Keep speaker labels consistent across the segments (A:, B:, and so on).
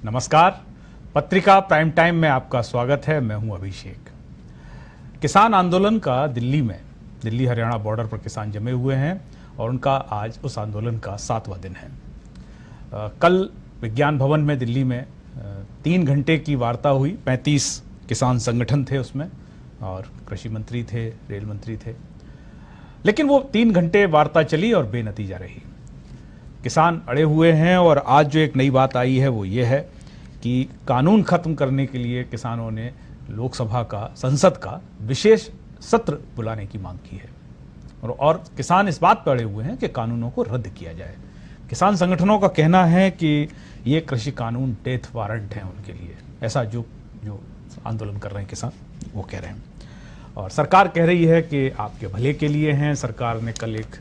A: नमस्कार। पत्रिका prime time में आपका स्वागत है। मैं हूं अभिषेक। किसान आंदोलन का दिल्ली हरियाणा बॉर्डर पर किसान जमे हुए हैं और उनका आज उस आंदोलन का 7वां दिन है। कल विज्ञान भवन में दिल्ली में 3 घंटे की वार्ता हुई। 35 किसान संगठन थे उसमें और कृषि मंत्री थे, रेल मंत्री थे, लेकिन वो 3 घंटे वार्ता चली और बेनतीजा रही। किसान अड़े हुए हैं और आज जो एक नई बात आई है वो ये है कि कानून खत्म करने के लिए किसानों ने लोकसभा का, संसद का विशेष सत्र बुलाने की मांग की है और किसान इस बात पर अड़े हुए हैं कि कानूनों को रद्द किया जाए। किसान संगठनों का कहना है कि ये कृषि कानून डेथ वारंट हैं उनके लिए, ऐसा जो आंदोलन कर रहे हैं किसान वो कह रहे हैं। और सरकार कह रही है कि आपके भले के लिए हैं। सरकार ने कल एक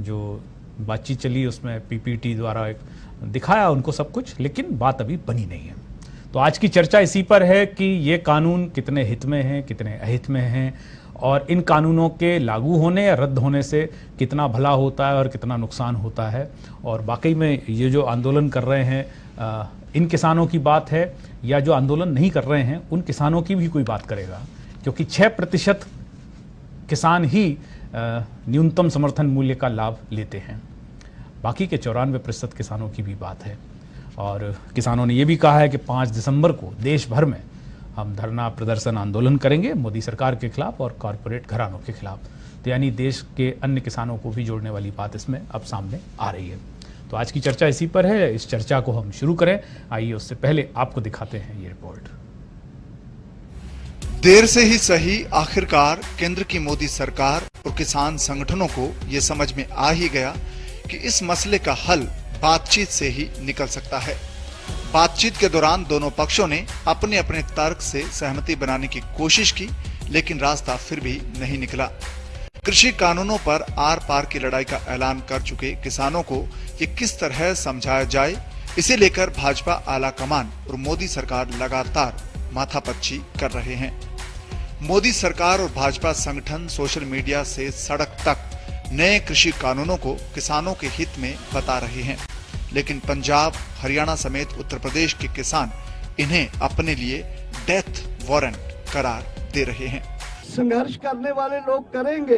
A: जो बातचीत चली उसमें पीपीटी द्वारा एक दिखाया उनको सब कुछ, लेकिन बात अभी बनी नहीं है। तो आज की चर्चा इसी पर है कि ये कानून कितने हित में हैं, कितने अहित में हैं और इन कानूनों के लागू होने या रद्द होने से कितना भला होता है और कितना नुकसान होता है। और वाकई में ये जो आंदोलन कर रहे हैं इन किसानों की बात है या जो आंदोलन नहीं कर रहे हैं उन किसानों की भी कोई बात करेगा, क्योंकि 6% किसान ही न्यूनतम समर्थन मूल्य का लाभ लेते हैं। बाकी के 94% किसानों की भी बात है। और किसानों ने यह भी कहा है कि 5 दिसंबर को देश भर में हम धरना प्रदर्शन आंदोलन करेंगे मोदी सरकार के खिलाफ और कॉरपोरेट घरानों के खिलाफ। तो यानी देश के अन्य किसानों को भी जोड़ने वाली बात इसमें अब सामने आ रही है। तो आज की चर्चा इसी पर है। इस चर्चा को हम शुरू करें। आइए उससे पहले आपको दिखाते हैं ये रिपोर्ट।
B: देर से ही सही, आखिरकार केंद्र की मोदी सरकार और किसान संगठनों को ये समझ में आ ही गया कि इस मसले का हल बातचीत से ही निकल सकता है। बातचीत के दौरान दोनों पक्षों ने अपने अपने तर्क से सहमति बनाने की कोशिश की, लेकिन रास्ता फिर भी नहीं निकला। कृषि कानूनों पर आर पार की लड़ाई का ऐलान कर चुके किसानों को ये किस तरह समझाया जाए, इसे लेकर भाजपा आला कमान और मोदी सरकार लगातार माथापच्ची कर रहे हैं। मोदी सरकार और भाजपा संगठन सोशल मीडिया से सड़क तक नए कृषि कानूनों को किसानों के हित में बता रहे हैं, लेकिन पंजाब, हरियाणा समेत उत्तर प्रदेश के किसान इन्हें अपने लिए डेथ वारंट करार दे रहे हैं।
C: संघर्ष करने वाले लोग करेंगे,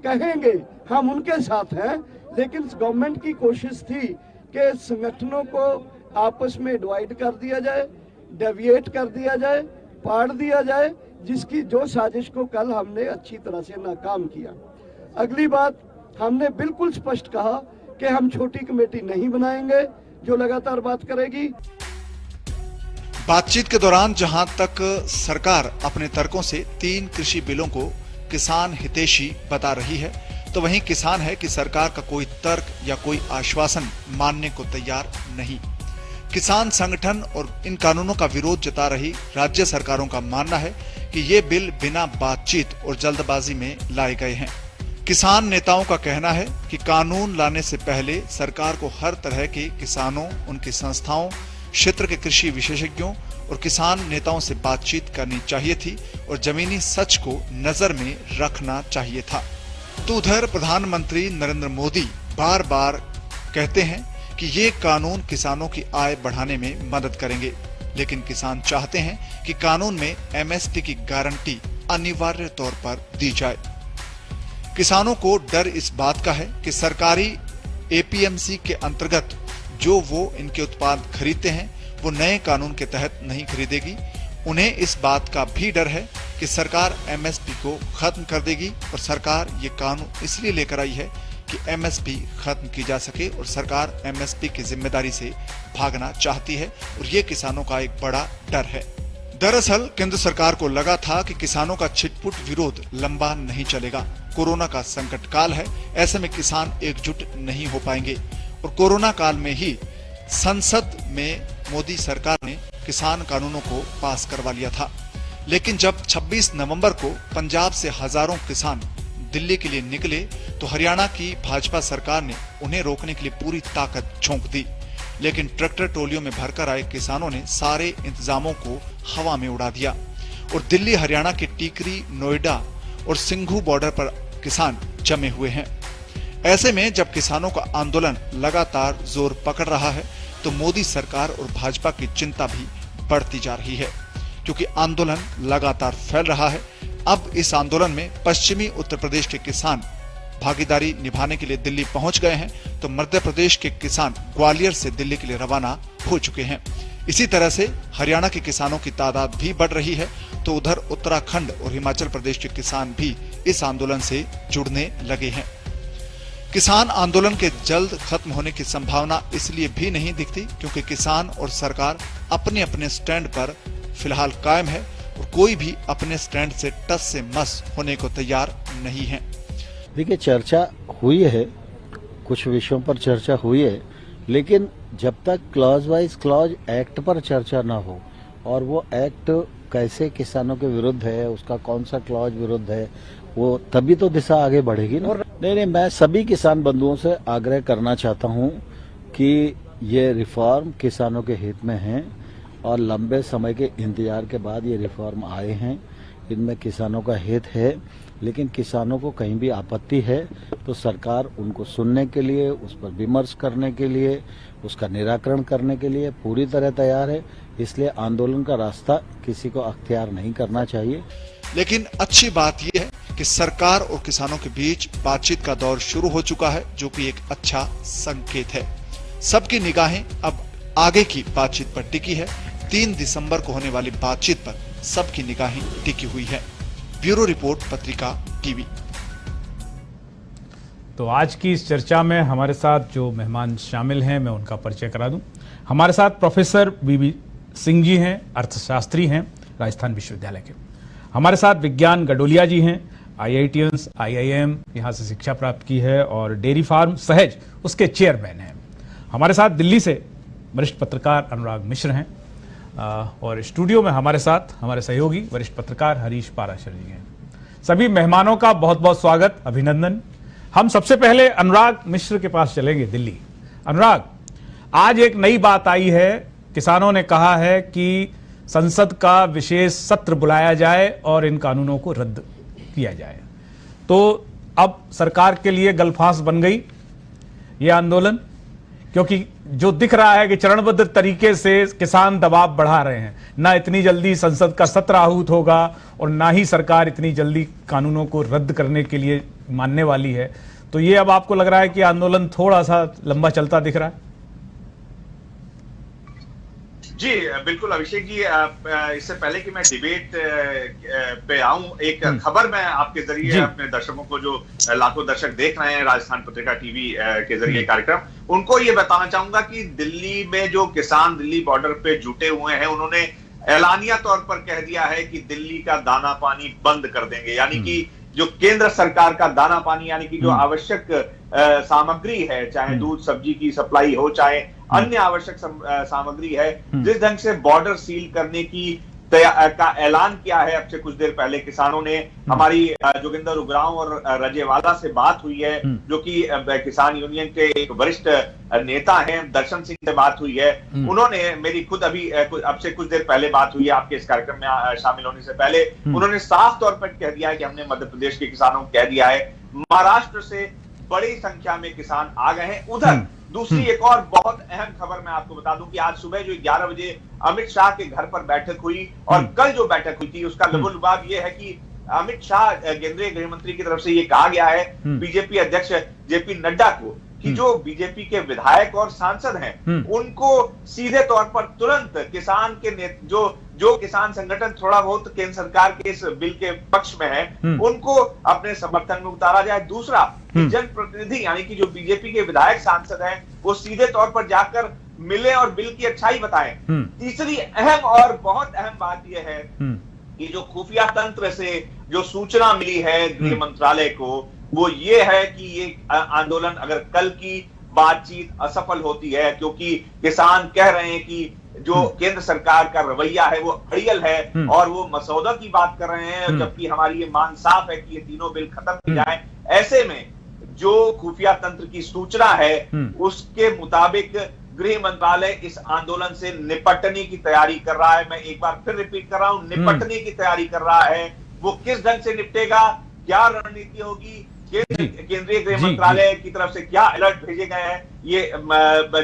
C: कहेंगे, हम उनके साथ हैं, लेकिन गवर्नमेंट की कोशिश थी कि संगठनों को आपस में डिवाइड कर दिया जाए, डेविएट कर दिया जाए, पाड़ दिया जाए, जिसकी जो साजिश को कल हमने अच्छी तरह से नाकाम किया। अगली बात, हमने बिल्कुल स्पष्ट कहा कि हम छोटी कमेटी नहीं बनाएंगे जो लगातार बात करेगी।
B: बातचीत के दौरान जहां तक सरकार अपने तर्कों से 3 कृषि बिलों को किसान हितैषी बता रही है, तो वहीं किसान है कि सरकार का कोई तर्क या कोई आश्वासन मानने को तैयार नहीं। किसान संगठन और इन कानूनों का विरोध जता रही राज्य सरकारों का मानना है कि ये बिल बिना बातचीत और जल्दबाजी में लाए गए हैं। किसान नेताओं का कहना है कि कानून लाने से पहले सरकार को हर तरह के किसानों, उनकी संस्थाओं, क्षेत्र के कृषि विशेषज्ञों और किसान नेताओं से बातचीत करनी चाहिए थी और जमीनी सच को नजर में रखना चाहिए था। तो उधर प्रधानमंत्री नरेंद्र मोदी बार बार कहते हैं कि ये कानून किसानों की आय बढ़ाने में मदद करेंगे, लेकिन किसान चाहते हैं कि कानून में एमएसपी की गारंटी अनिवार्य तौर पर दी जाए। किसानों को डर इस बात का है कि सरकारी एपीएमसी के अंतर्गत जो वो इनके उत्पाद खरीदते हैं वो नए कानून के तहत नहीं खरीदेगी। उन्हें इस बात का भी डर है कि सरकार एमएसपी को खत्म कर देगी और सरकार ये कानून इसलिए लेकर आई है कि एमएसपी खत्म की जा सके और सरकार एमएसपी की जिम्मेदारी से भागना चाहती है और ये किसानों का एक बड़ा डर है। दरअसल केंद्र सरकार को लगा था कि किसानों का छिटपुट विरोध लंबा नहीं चलेगा। कोरोना का संकट काल है, ऐसे में किसान एकजुट नहीं हो पाएंगे और कोरोना काल में ही संसद में मोदी सरकार ने किसान कानूनों को पास करवा लिया था। लेकिन जब 26 नवंबर को पंजाब से हजारों किसान दिल्ली के लिए निकले तो हरियाणा की भाजपा सरकार ने उन्हें रोकने के लिए पूरी ताकत झोंक दी, लेकिन ट्रैक्टर ट्रॉलियों में भरकर आए किसानों ने सारे इंतजामों को हवा में उड़ा दिया और दिल्ली हरियाणा के टीकरी, नोएडा और सिंघू बॉर्डर पर किसान जमे हुए हैं। ऐसे में जब किसानों का आंदोलन लगातार जोर पकड़ रहा है तो मोदी सरकार और भाजपा की चिंता भी बढ़ती जा रही है, क्योंकि आंदोलन लगातार फैल रहा है। अब इस आंदोलन में पश्चिमी उत्तर प्रदेश के किसान भागीदारी निभाने के लिए दिल्ली पहुंच गए हैं, तो मध्य प्रदेश के किसान ग्वालियर से दिल्ली के लिए रवाना हो चुके हैं। इसी तरह से हरियाणा के किसानों की तादाद भी बढ़ रही है, तो उधर उत्तराखंड और हिमाचल प्रदेश के किसान भी इस आंदोलन से जुड़ने लगे हैं। किसान आंदोलन के जल्द खत्म होने की संभावना इसलिए भी नहीं दिखती क्योंकि किसान और सरकार अपने अपने स्टैंड पर फिलहाल कायम है और कोई भी अपने स्टैंड से टस से मस होने को तैयार नहीं है।
D: देखिए, चर्चा हुई है, कुछ विषयों पर चर्चा हुई है, लेकिन जब तक क्लॉज वाइज क्लॉज एक्ट पर चर्चा ना हो और वो एक्ट कैसे किसानों के विरुद्ध है, उसका कौन सा क्लॉज विरुद्ध है, वो तभी तो दिशा आगे बढ़ेगी ना। नहीं, मैं सभी किसान बंधुओं से आग्रह करना चाहता हूं कि ये रिफॉर्म किसानों के हित में है और लंबे समय के इंतजार के बाद ये रिफॉर्म आए हैं। इनमें किसानों का हित है, लेकिन किसानों को कहीं भी आपत्ति है तो सरकार उनको सुनने के लिए, उस पर विमर्श करने के लिए, उसका निराकरण करने के लिए पूरी तरह तैयार है। इसलिए आंदोलन का रास्ता किसी को अख्तियार नहीं करना चाहिए।
B: लेकिन अच्छी बात यह है कि सरकार और किसानों के बीच बातचीत का दौर शुरू हो चुका है, जो कि एक अच्छा संकेत है। सबकी निगाहें अब आगे की बातचीत पर टिकी है। 3 दिसंबर को होने वाली बातचीत पर सबकी निगाहें टिकी हुई है। ब्यूरो रिपोर्ट, पत्रिका टीवी।
A: तो आज की इस चर्चा में हमारे साथ जो मेहमान शामिल हैं, मैं उनका परिचय करा दूं। हमारे साथ प्रोफेसर बीबी सिंह जी हैं, अर्थशास्त्री हैं, राजस्थान विश्वविद्यालय के। हमारे साथ विज्ञान गडोलिया जी हैं, IITians, IIM यहाँ से शिक्षा प्राप्त की है और डेयरी फार्म सहज उसके चेयरमैन हैं। हमारे साथ दिल्ली से वरिष्ठ पत्रकार अनुराग मिश्र हैं और स्टूडियो में हमारे साथ हमारे सहयोगी वरिष्ठ पत्रकार हरीश पाराशर जी हैं। सभी मेहमानों का बहुत बहुत स्वागत, अभिनंदन। हम सबसे पहले अनुराग मिश्र के पास चलेंगे, दिल्ली। अनुराग, आज एक नई बात आई है, किसानों ने कहा है कि संसद का विशेष सत्र बुलाया जाए और इन कानूनों को रद्द किया जाए। तो अब सरकार के लिए गलफांस बन गई ये आंदोलन, क्योंकि जो दिख रहा है कि चरणबद्ध तरीके से किसान दबाव बढ़ा रहे हैं। ना इतनी जल्दी संसद का सत्र आहूत होगा और ना ही सरकार इतनी जल्दी कानूनों को रद्द करने के लिए मानने वाली है। तो ये अब आपको लग रहा है कि आंदोलन थोड़ा सा लंबा चलता दिख रहा है?
E: जी बिल्कुल अभिषेक जी, इससे पहले कि मैं डिबेट पे आऊं, एक खबर मैं आपके जरिए अपने दर्शकों को, जो लाखों दर्शक देख रहे हैं राजस्थान पत्रिका टीवी के जरिए कार्यक्रम, उनको ये बताना चाहूंगा कि दिल्ली में जो किसान दिल्ली बॉर्डर पे जुटे हुए हैं, उन्होंने ऐलानिया तौर पर कह दिया है कि दिल्ली का दाना पानी बंद कर देंगे। यानी कि जो केंद्र सरकार का दाना पानी, यानी कि जो आवश्यक सामग्री है, चाहे दूध सब्जी की सप्लाई हो, चाहे अन्य आवश्यक सामग्री है, जिस ढंग से बॉर्डर सील करने की का ऐलान किया है अब से कुछ देर पहले किसानों ने। हमारी जोगिंदर उग्राव और रजेवाला से बात हुई है, जो कि किसान यूनियन के एक वरिष्ठ नेता हैं, दर्शन सिंह से बात हुई है। उन्होंने मेरी खुद अभी अब से कुछ देर पहले बात हुई है आपके इस कार्यक्रम में शामिल होने से पहले। उन्होंने साफ तौर पर कह दिया है कि हमने मध्य प्रदेश के किसानों को कह दिया है। महाराष्ट्र से बड़ी संख्या में किसान आ गए हैं। उधर दूसरी एक और बहुत अहम खबर मैं आपको बता दूं कि आज सुबह जो 11 बजे अमित शाह के घर पर बैठक हुई और कल जो बैठक हुई थी, उसका लबोलुबाब ये है कि अमित शाह केंद्रीय गृह मंत्री की तरफ से ये कहा गया है बीजेपी अध्यक्ष जेपी नड्डा को कि जो बीजेपी के विधायक और सांसद हैं, उनको सीधे तौर पर तुरंत किसान के जो किसान संगठन थोड़ा बहुत केंद्र सरकार के इस बिल के पक्ष में है, उनको अपने समर्थन में उतारा जाए। दूसरा, जनप्रतिनिधि यानी कि जो बीजेपी के विधायक सांसद हैं, वो सीधे तौर पर जाकर मिले और बिल की अच्छाई बताएं। तीसरी अहम और बहुत अहम बात यह है कि जो खुफिया तंत्र से जो सूचना मिली है गृह मंत्रालय को, वो ये है कि ये आंदोलन अगर कल की बातचीत असफल होती है, क्योंकि किसान कह रहे हैं कि जो केंद्र सरकार का रवैया है वो अड़ियल है और वो मसौदा की बात कर रहे हैं, जबकि हमारी ये मांग साफ है कि ये तीनों बिल खत्म की जाए। ऐसे में जो खुफिया तंत्र की सूचना है, उसके मुताबिक गृह मंत्रालय इस आंदोलन से निपटने की तैयारी कर रहा है। मैं एक बार फिर रिपीट कर रहा हूं, निपटने की तैयारी कर रहा है। वो किस ढंग से निपटेगा, क्या रणनीति होगी, केंद्रीय गृह मंत्रालय की तरफ से क्या अलर्ट भेजे गए हैं, ये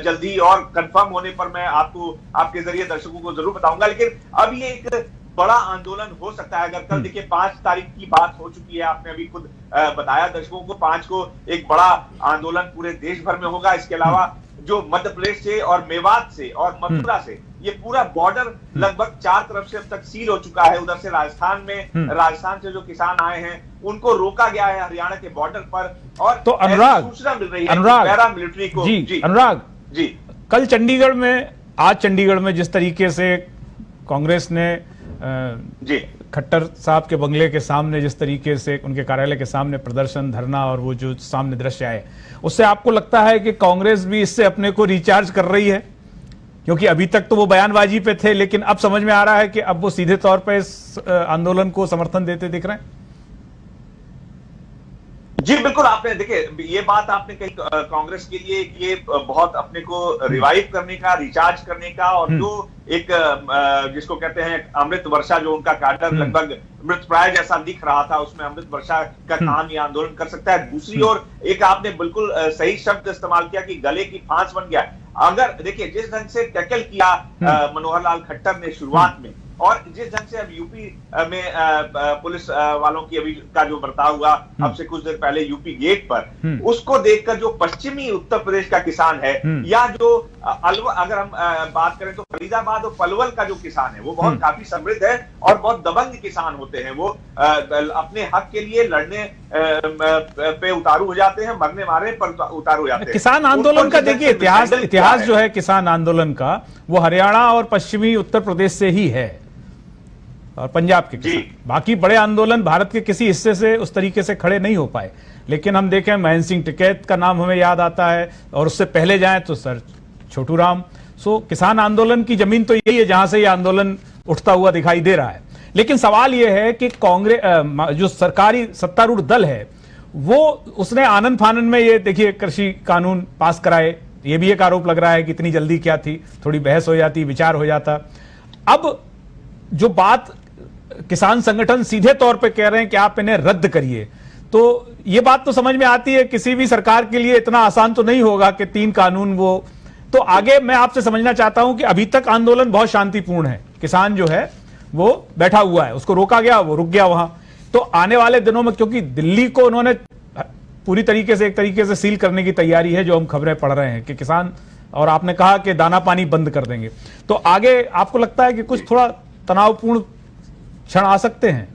E: जल्दी और कंफर्म होने पर मैं आपको आपके जरिए दर्शकों को जरूर बताऊंगा। लेकिन अब ये एक बड़ा आंदोलन हो सकता है। अगर कल देखिए 5 तारीख की बात हो चुकी है, आपने अभी खुद बताया दर्शकों को, 5 को एक बड़ा आंदोलन पूरे देश भर में होगा। इसके अलावा जो मध्य प्रदेश से और मेवात से और मथुरा से ये पूरा बॉर्डर लगभग 4 तरफ से अब तक सील हो चुका है। उधर से राजस्थान में, राजस्थान से जो किसान आए हैं उनको रोका गया है हरियाणा के बॉर्डर पर। और
A: तो अनुराग,
E: सूचना मिल रही है पैरामिलिट्री को।
A: जी अनुराग
E: जी,
A: कल चंडीगढ़ में, आज चंडीगढ़ में जिस तरीके से कांग्रेस ने
E: जी
A: खट्टर साहब के बंगले के सामने, जिस तरीके से उनके कार्यालय के सामने प्रदर्शन, धरना और वो जो सामने दृश्य आए, उससे आपको लगता है कि कांग्रेस भी इससे अपने को रिचार्ज कर रही है? क्योंकि अभी तक तो वो बयानबाजी पे थे, लेकिन अब समझ में आ रहा है कि अब वो सीधे तौर पे इस आंदोलन को समर्थन देते दिख रहे हैं।
E: जी बिल्कुल, आपने देखिए ये बात आपने कही कांग्रेस के लिए ये बहुत अपने को रिवाइव करने का, रिचार्ज करने का, और जो एक जिसको कहते हैं अमृत वर्षा, जो उनका कैडर लगभग मृत प्राय जैसा दिख रहा था, उसमें अमृत वर्षा का काम ये आंदोलन कर सकता है। दूसरी ओर एक आपने बिल्कुल सही शब्द इस्तेमाल किया कि गले की फांस बन गया। अगर देखिए जिस ढंग से टैकल किया मनोहर लाल खट्टर ने शुरुआत में, और जिस ढंग से अब यूपी में पुलिस वालों की अभी का जो बर्ताव हुआ अब से कुछ देर पहले यूपी गेट पर, उसको देखकर जो पश्चिमी उत्तर प्रदेश का किसान है, या जो अगर हम बात करें तो फरीदाबाद और पलवल का जो किसान है, वो बहुत काफी समृद्ध है और बहुत दबंग किसान होते हैं। वो अपने हक के लिए लड़ने पे उतारू हो जाते हैं, मरने मारे पर उतारू हो जाते हैं।
A: किसान आंदोलन का देखिए इतिहास जो है किसान आंदोलन का, वो हरियाणा और पश्चिमी उत्तर प्रदेश से ही है और पंजाब के किसान। बाकी बड़े आंदोलन भारत के किसी हिस्से से उस तरीके से खड़े नहीं हो पाए। लेकिन हम देखें, महेंद्र सिंह टिकैत का नाम हमें याद आता है, और उससे पहले जाएं तो सर छोटू राम। सो किसान आंदोलन की जमीन तो यही है जहां से यह आंदोलन उठता हुआ दिखाई दे रहा है। लेकिन सवाल यह है कि कांग्रेस जो सरकारी सत्तारूढ़ दल है, वो उसने आनंद फानन में ये देखिए कृषि कानून पास कराए। ये भी एक आरोप लग रहा है कि इतनी जल्दी क्या थी, थोड़ी बहस हो जाती, विचार हो जाता। अब जो बात किसान संगठन सीधे तौर पे कह रहे हैं कि आप इन्हें रद्द करिए, तो ये बात तो समझ में आती है किसी भी सरकार के लिए इतना आसान तो नहीं होगा कि 3 कानून वो। तो आगे मैं आपसे समझना चाहता हूं कि अभी तक आंदोलन बहुत शांतिपूर्ण है, किसान जो है वो बैठा हुआ है, उसको रोका गया, वो रुक गया वहां। तो आने वाले दिनों में, क्योंकि दिल्ली को उन्होंने पूरी तरीके से एक तरीके से सील करने की तैयारी है, जो हम खबरें पढ़ रहे हैं कि किसान, और आपने कहा कि दाना पानी बंद कर देंगे, तो आगे आपको लगता है कि कुछ थोड़ा तनावपूर्ण क्षण आ सकते हैं?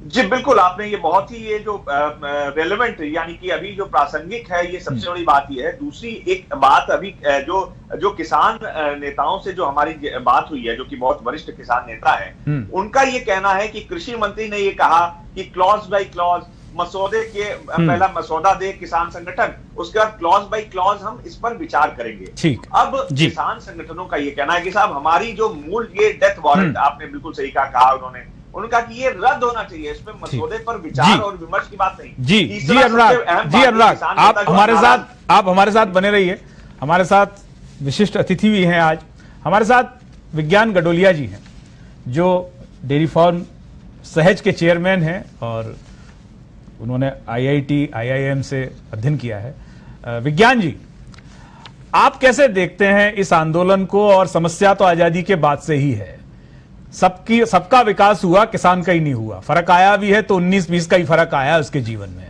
E: जी बिल्कुल, आपने ये बहुत ही ये जो रेलेवेंट यानी कि अभी जो प्रासंगिक है, ये सबसे बड़ी बात ये है। दूसरी एक बात अभी जो किसान नेताओं से जो हमारी बात हुई है, जो कि बहुत वरिष्ठ किसान नेता है, उनका ये कहना है कि कृषि मंत्री ने ये कहा कि क्लॉज बाय क्लॉज मसौदे के पहला मसौदा दे किसान संगठन, उसके बाद क्लॉज बाय क्लॉज हम इस पर विचार करेंगे।
A: ठीक।
E: अब किसान संगठनों का ये कहना है कि साहब हमारी जो मूल ये डेथ वारंट, आपने बिल्कुल सही कहा उन्होंने, उनका कि ये रद्द होना चाहिए, इसमें मसौदे पर विचार और विमर्श की बात नहीं।
A: जी अनुराग, आप हमारे साथ बने रहिए। हमारे साथ विशिष्ट अतिथि भी हैं आज। हमारे साथ विज्ञान गडोलिया जी हैं, जो डेयरी फार्म सहज के चेयरमैन हैं और उन्होंने IIT IIM से अध्ययन किया है। विज्ञान जी, आप कैसे देखते हैं इस आंदोलन को? और समस्या तो आजादी के बाद से ही है, सबका विकास हुआ, किसान का ही नहीं हुआ। फर्क आया भी है तो 19-20 का ही फर्क आया उसके जीवन में,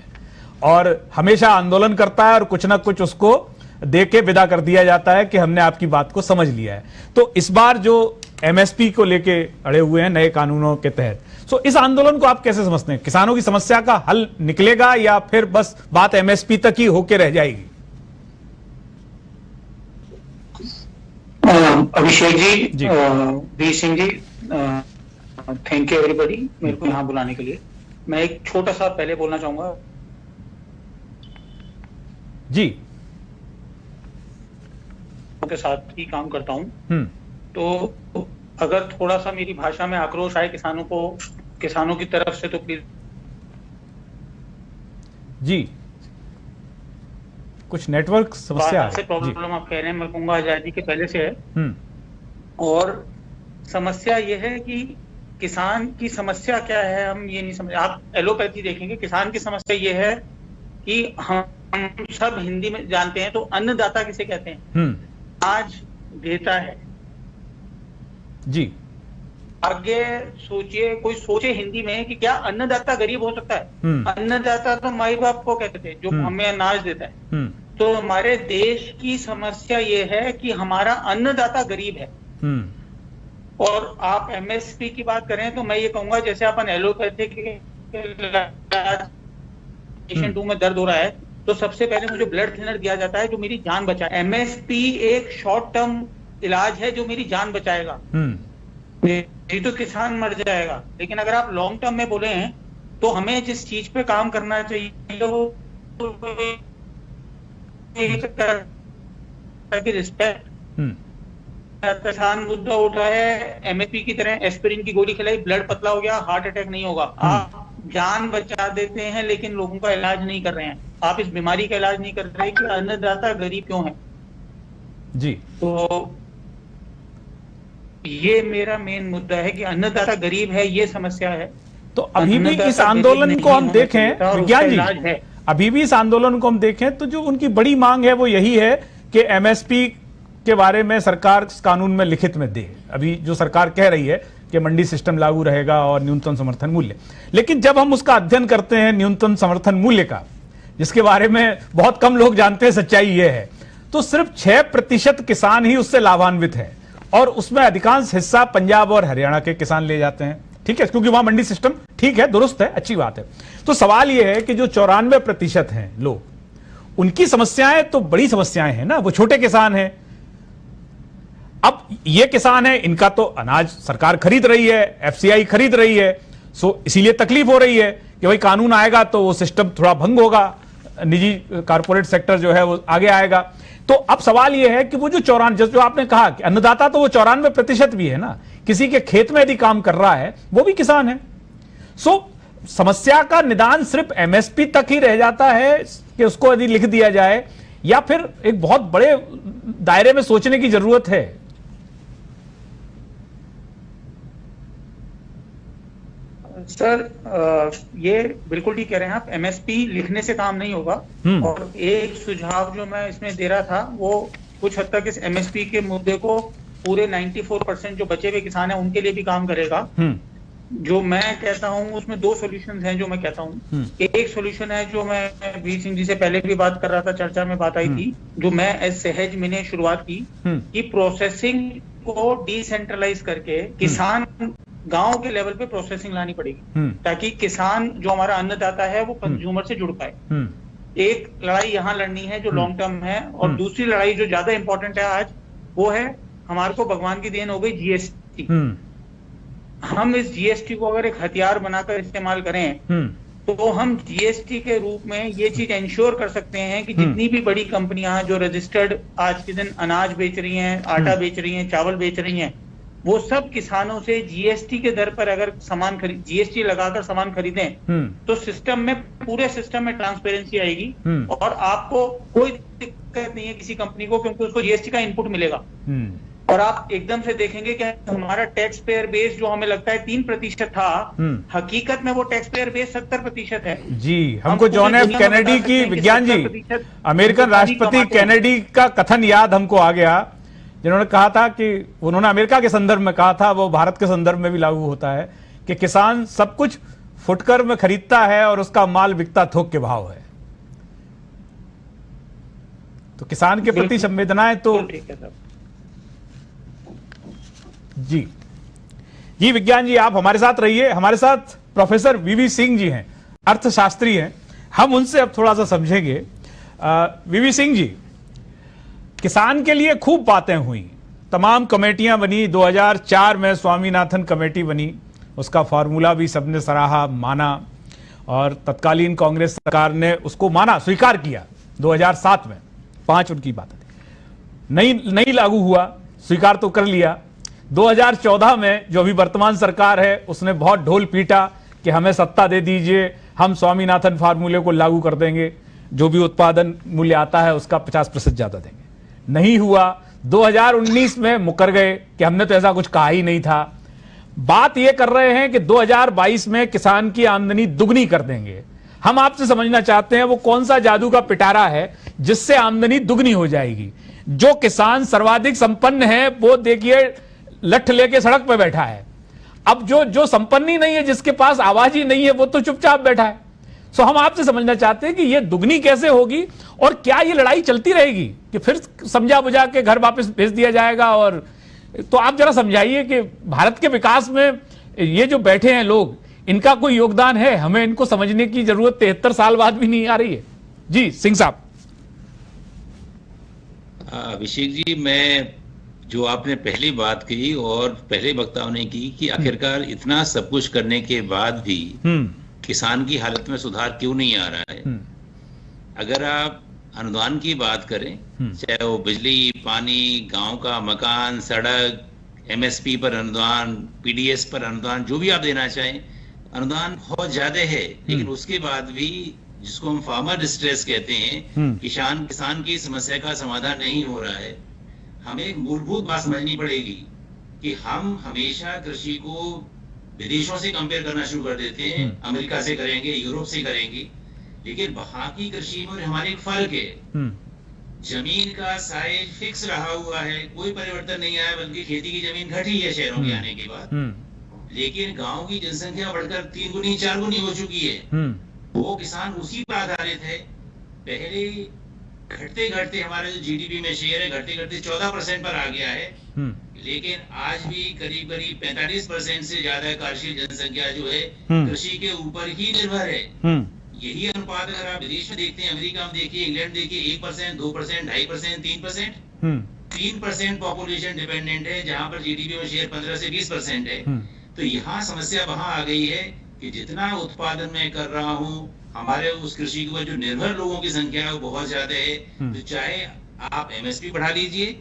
A: और हमेशा आंदोलन करता है और कुछ ना कुछ उसको दे के विदा कर दिया जाता है कि हमने आपकी बात को समझ लिया है। तो इस बार जो MSP को लेके अड़े हुए हैं नए कानूनों के तहत, सो इस आंदोलन को आप कैसे समझते हैं? किसानों की समस्या का हल निकलेगा या फिर बस बात MSP तक ही होके रह जाएगी?
F: Abhishek ji, V Singh ji, thank you everybody मेरे को यहाँ बुलाने के लिए। मैं एक छोटा सा पहले बोलना चाहूंगा
A: जी,
F: के साथ ही काम करता हूँ, तो अगर थोड़ा सा मेरी भाषा में आक्रोश आए किसानों की तरफ से तो प्लीज।
A: जी, कुछ नेटवर्क समस्या है,
F: प्रॉब्लम आप कह रहे हैं, मैं कहूंगा आजादी के पहले से है। और समस्या यह है कि किसान की समस्या क्या है हम ये नहीं समझ। आप एलोपैथी देखेंगे, किसान की समस्या ये है कि हम सब हिंदी में जानते हैं, तो अन्नदाता किसे कहते हैं? आज देता है
A: जी।
F: आगे सोचिए, कोई सोचे हिंदी में कि क्या अन्नदाता गरीब हो सकता है? अन्नदाता तो माई बाप को कहते थे जो हमें अनाज देता है। तो हमारे देश की समस्या ये है कि हमारा अन्नदाता गरीब है। और आप एमएसपी की बात करें तो मैं ये कहूंगा, जैसे अपन एलोपैथिक पेशेंट हूं, में दर्द हो रहा है तो सबसे पहले मुझे ब्लड थिनर दिया जाता है जो मेरी जान बचाए। एमएसपी एक शॉर्ट टर्म इलाज है जो मेरी जान बचाएगा, नहीं तो किसान मर जाएगा। लेकिन अगर आप लॉन्ग टर्म में बोले हैं तो हमें जिस चीज पे काम करना चाहिए वो रिस्पेक्ट। किसान मुद्दा उठा है, एमएपी की तरह एस्पिरिन की गोली खिलाई, ब्लड पतला हो गया, हार्ट अटैक नहीं होगा। आप जान बचा देते हैं लेकिन लोगों का इलाज नहीं कर रहे हैं। आप इस बीमारी का इलाज नहीं कर रहे कि अन्नदाता गरीब क्यों है
A: जी।
F: तो ये मेरा मेन मुद्दा है कि अन्नदाता गरीब है, ये समस्या है।
A: तो अभी भी इस आंदोलन को हम देखें विज्ञान जी, अभी भी इस आंदोलन को हम देखें तो जो उनकी बड़ी मांग है वो यही है कि एमएसपी के बारे में सरकार कानून में लिखित में दे। अभी जो सरकार कह रही है कि मंडी सिस्टम लागू रहेगा और न्यूनतम समर्थन मूल्य, लेकिन जब हम उसका अध्ययन करते हैं न्यूनतम समर्थन मूल्य का, जिसके बारे में बहुत कम लोग जानते हैं, सच्चाई यह है तो सिर्फ 6% किसान ही उससे लाभान्वित है और उसमें अधिकांश हिस्सा पंजाब और हरियाणा के किसान ले जाते हैं। ठीक है, क्योंकि वहां मंडी सिस्टम ठीक है, दुरुस्त है, अच्छी बात है। तो सवाल यह है कि जो 94% हैं लोग, उनकी समस्याएं तो बड़ी समस्याएं हैं ना, वो छोटे किसान हैं। अब ये किसान है, इनका तो अनाज सरकार खरीद रही है, एफसीआई खरीद रही है, सो इसीलिए तकलीफ हो रही है कि भाई कानून आएगा तो वो सिस्टम थोड़ा भंग होगा, निजी कारपोरेट सेक्टर जो है वो आगे आएगा। तो अब सवाल यह है कि वो जो 94, जो आपने कहा कि अन्नदाता तो वो 94% भी है ना, किसी के खेत में यदि काम कर रहा है वो भी किसान है। सो समस्या का निदान सिर्फ एमएसपी तक ही रह जाता है कि उसको यदि लिख दिया जाए, या फिर एक बहुत बड़े दायरे में सोचने की जरूरत है?
F: सर ये बिल्कुल ठीक कह रहे हैं आप, एमएसपी लिखने से काम नहीं होगा। और एक सुझाव जो मैं इसमें दे रहा था वो कुछ हद तक इस एमएसपी के मुद्दे को पूरे 94% जो बचे हुए किसान हैं उनके लिए भी काम करेगा। जो मैं कहता हूं उसमें 2 सॉल्यूशंस हैं जो मैं कहता हूं। एक सॉल्यूशन है जो मैं वीर सिंह जी से पहले भी बात कर रहा था, चर्चा में बात आई थी, जो मैं एज सहज मैंने शुरुआत की कि प्रोसेसिंग को डिसेंट्रलाइज करके किसान गांव के लेवल पे प्रोसेसिंग लानी पड़ेगी ताकि किसान जो हमारा अन्नदाता है वो कंज्यूमर से जुड़ पाए। एक लड़ाई यहाँ लड़नी है जो लॉन्ग टर्म है, और दूसरी लड़ाई जो ज्यादा इंपॉर्टेंट है आज, वो है हमारे को भगवान की देन हो गई जीएसटी। हम इस जीएसटी को अगर एक हथियार बनाकर इस्तेमाल करें तो हम जीएसटी के रूप में ये चीज इंश्योर कर सकते हैं कि जितनी भी बड़ी कंपनियां जो रजिस्टर्ड आज के दिन अनाज बेच रही हैं, आटा बेच रही हैं, चावल बेच रही हैं, वो सब किसानों से जीएसटी के दर पर अगर सामान खरीद, जीएसटी लगाकर सामान खरीदें तो सिस्टम में, पूरे सिस्टम में ट्रांसपेरेंसी आएगी और आपको कोई दिक्कत नहीं है किसी कंपनी को, क्योंकि उसको जीएसटी का इनपुट मिलेगा। और आप एकदम से देखेंगे कि हमारा टैक्स पेयर बेस जो हमें लगता है 3% था, हकीकत में वो टैक्स पेयर बेस 70% है।
A: जी, हमको जॉन एफ कैनेडी की, विज्ञान जी, अमेरिकन राष्ट्रपति कैनेडी का कथन याद हमको आ गया, जिन्होंने कहा था कि उन्होंने अमेरिका के संदर्भ में कहा था, वो भारत के संदर्भ में भी लागू होता है कि किसान सब कुछ फुटकर में खरीदता है और उसका माल बिकता थोक के भाव है। तो किसान के प्रति संवेदनाएं तो जी विज्ञान जी, आप हमारे साथ रहिए। हमारे साथ प्रोफेसर वीवी सिंह जी हैं, अर्थशास्त्री हैं, हम उनसे अब थोड़ा सा समझेंगे। वीवी सिंह जी, किसान के लिए खूब बातें हुई, तमाम कमेटियां बनी, 2004 में स्वामीनाथन कमेटी बनी, उसका फार्मूला भी सबने सराहा, माना, और तत्कालीन कांग्रेस सरकार ने उसको माना, स्वीकार किया 2007 में। 5 उनकी बात नहीं लागू हुआ, स्वीकार तो कर लिया। 2014 में जो अभी वर्तमान सरकार है उसने बहुत ढोल पीटा कि हमें सत्ता दे दीजिए, हम स्वामीनाथन फार्मूले को लागू कर देंगे, जो भी उत्पादन मूल्य आता है उसका 50% ज्यादा देंगे। नहीं हुआ। 2019 में मुकर गए कि हमने तो ऐसा कुछ कहा ही नहीं था। बात ये कर रहे हैं कि 2022 में किसान की आमदनी दुगनी कर देंगे। हम आपसे समझना चाहते हैं वो कौन सा जादू का पिटारा है जिससे आमदनी दुगनी हो जाएगी। जो किसान सर्वाधिक संपन्न है वो देखिए लठ लेके सड़क पे बैठा है। अब जो संपन्न ही नहीं है, जिसके पास आवाज ही नहीं है, वो तो चुपचाप बैठा है। सो हम आपसे समझना चाहते हैं कि ये दुगनी कैसे होगी और क्या ये लड़ाई चलती रहेगी कि फिर समझा बुझा के घर वापस भेज दिया जाएगा। और तो आप जरा समझाइए कि भारत के विकास में ये जो बैठे हैं लोग, इनका कोई योगदान है? हमें इनको समझने की जरूरत 73 साल बाद भी नहीं आ रही है। जी सिंह साहब।
G: अभिषेक जी, मैं जो आपने पहली बात की और पहले वक्ताओं ने की कि आखिरकार इतना सब कुछ करने के बाद भी किसान की हालत में सुधार क्यों नहीं आ रहा है। अगर आप अनुदान की बात करें, चाहे वो बिजली, पानी, गांव का मकान, सड़क, एमएसपी पर अनुदान, पीडीएस पर अनुदान, जो भी आप देना चाहें, अनुदान बहुत ज्यादा है। लेकिन उसके बाद भी जिसको हम फार्मर डिस्ट्रेस कहते हैं, किसान की समस्या का समाधान नहीं हो रहा है। हमें एक मूलभूत बात समझनी पड़ेगी कि हम हमेशा कृषि को विदेशों से कंपेयर करना शुरू कर देते हैं। अमेरिका से करेंगे, यूरोप से करेंगे, लेकिन वहां की कृषि में हमारे एक फर्क है। जमीन का साइज फिक्स रहा हुआ है, कोई परिवर्तन नहीं आया, बल्कि खेती की जमीन घटी है शहरों के आने के बाद। लेकिन गांव की जनसंख्या बढ़कर 3 गुनी 4 गुनी हो चुकी है। वो किसान उसी पर आधारित है। पहले घटते घटते हमारे जो जीडीपी में शेयर है, घटते घटते 14% पर आ गया है। लेकिन आज भी करीब करीब 45% से ज्यादा कार्यशील जनसंख्या जो है कृषि के ऊपर ही निर्भर है। यही अनुपात अगर आप विदेश में देखते हैं, अमेरिका में देखिए, इंग्लैंड देखिए, 1%, 2%, 2.5%, 3%, 3% पॉपुलेशन डिपेंडेंट है, जहां पर जीडीपी में शेयर 15 से 20% है। तो यहाँ समस्या वहां आ गई है कि जितना उत्पादन मैं कर रहा हूँ, हमारे उस कृषि के ऊपर जो निर्भर लोगों की संख्या है वो बहुत ज्यादा है। तो चाहे आप एमएसपी बढ़ा लीजिए,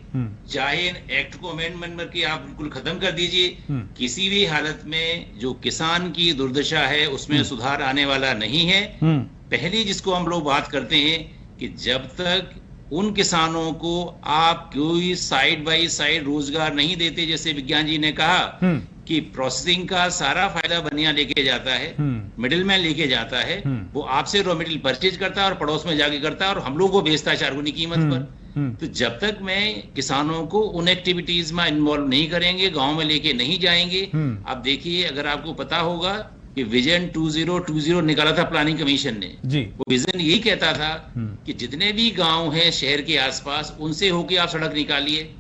G: चाहे एक्ट को अमेंडमेंट करके आप बिल्कुल खत्म कर दीजिए, किसी भी हालत में जो किसान की दुर्दशा है उसमें सुधार आने वाला नहीं है। पहली जिसको हम लोग बात करते हैं कि जब तक उन किसानों को आप कोई साइड बाय साइड रोजगार नहीं देते, जैसे विज्ञान जी ने कहा कि प्रोसेसिंग का सारा फायदा बनिया लेके जाता है, मिडिलमैन लेके जाता है, वो आपसे रॉ मटेरियल परचेज करता है और पड़ोस में जाके करता है और हम लोग को बेचता है 4 गुनी कीमत पर। तो जब तक मैं किसानों को उन एक्टिविटीज में इन्वॉल्व नहीं करेंगे, गांव में लेके नहीं जाएंगे। आप देखिए, अगर आपको पता होगा कि विजन 2020 निकाला था प्लानिंग कमीशन ने जी, वो विजन यही कहता था कि जितने भी गांव हैं शहर के आसपास, उनसे होके आप सड़क निकालिए,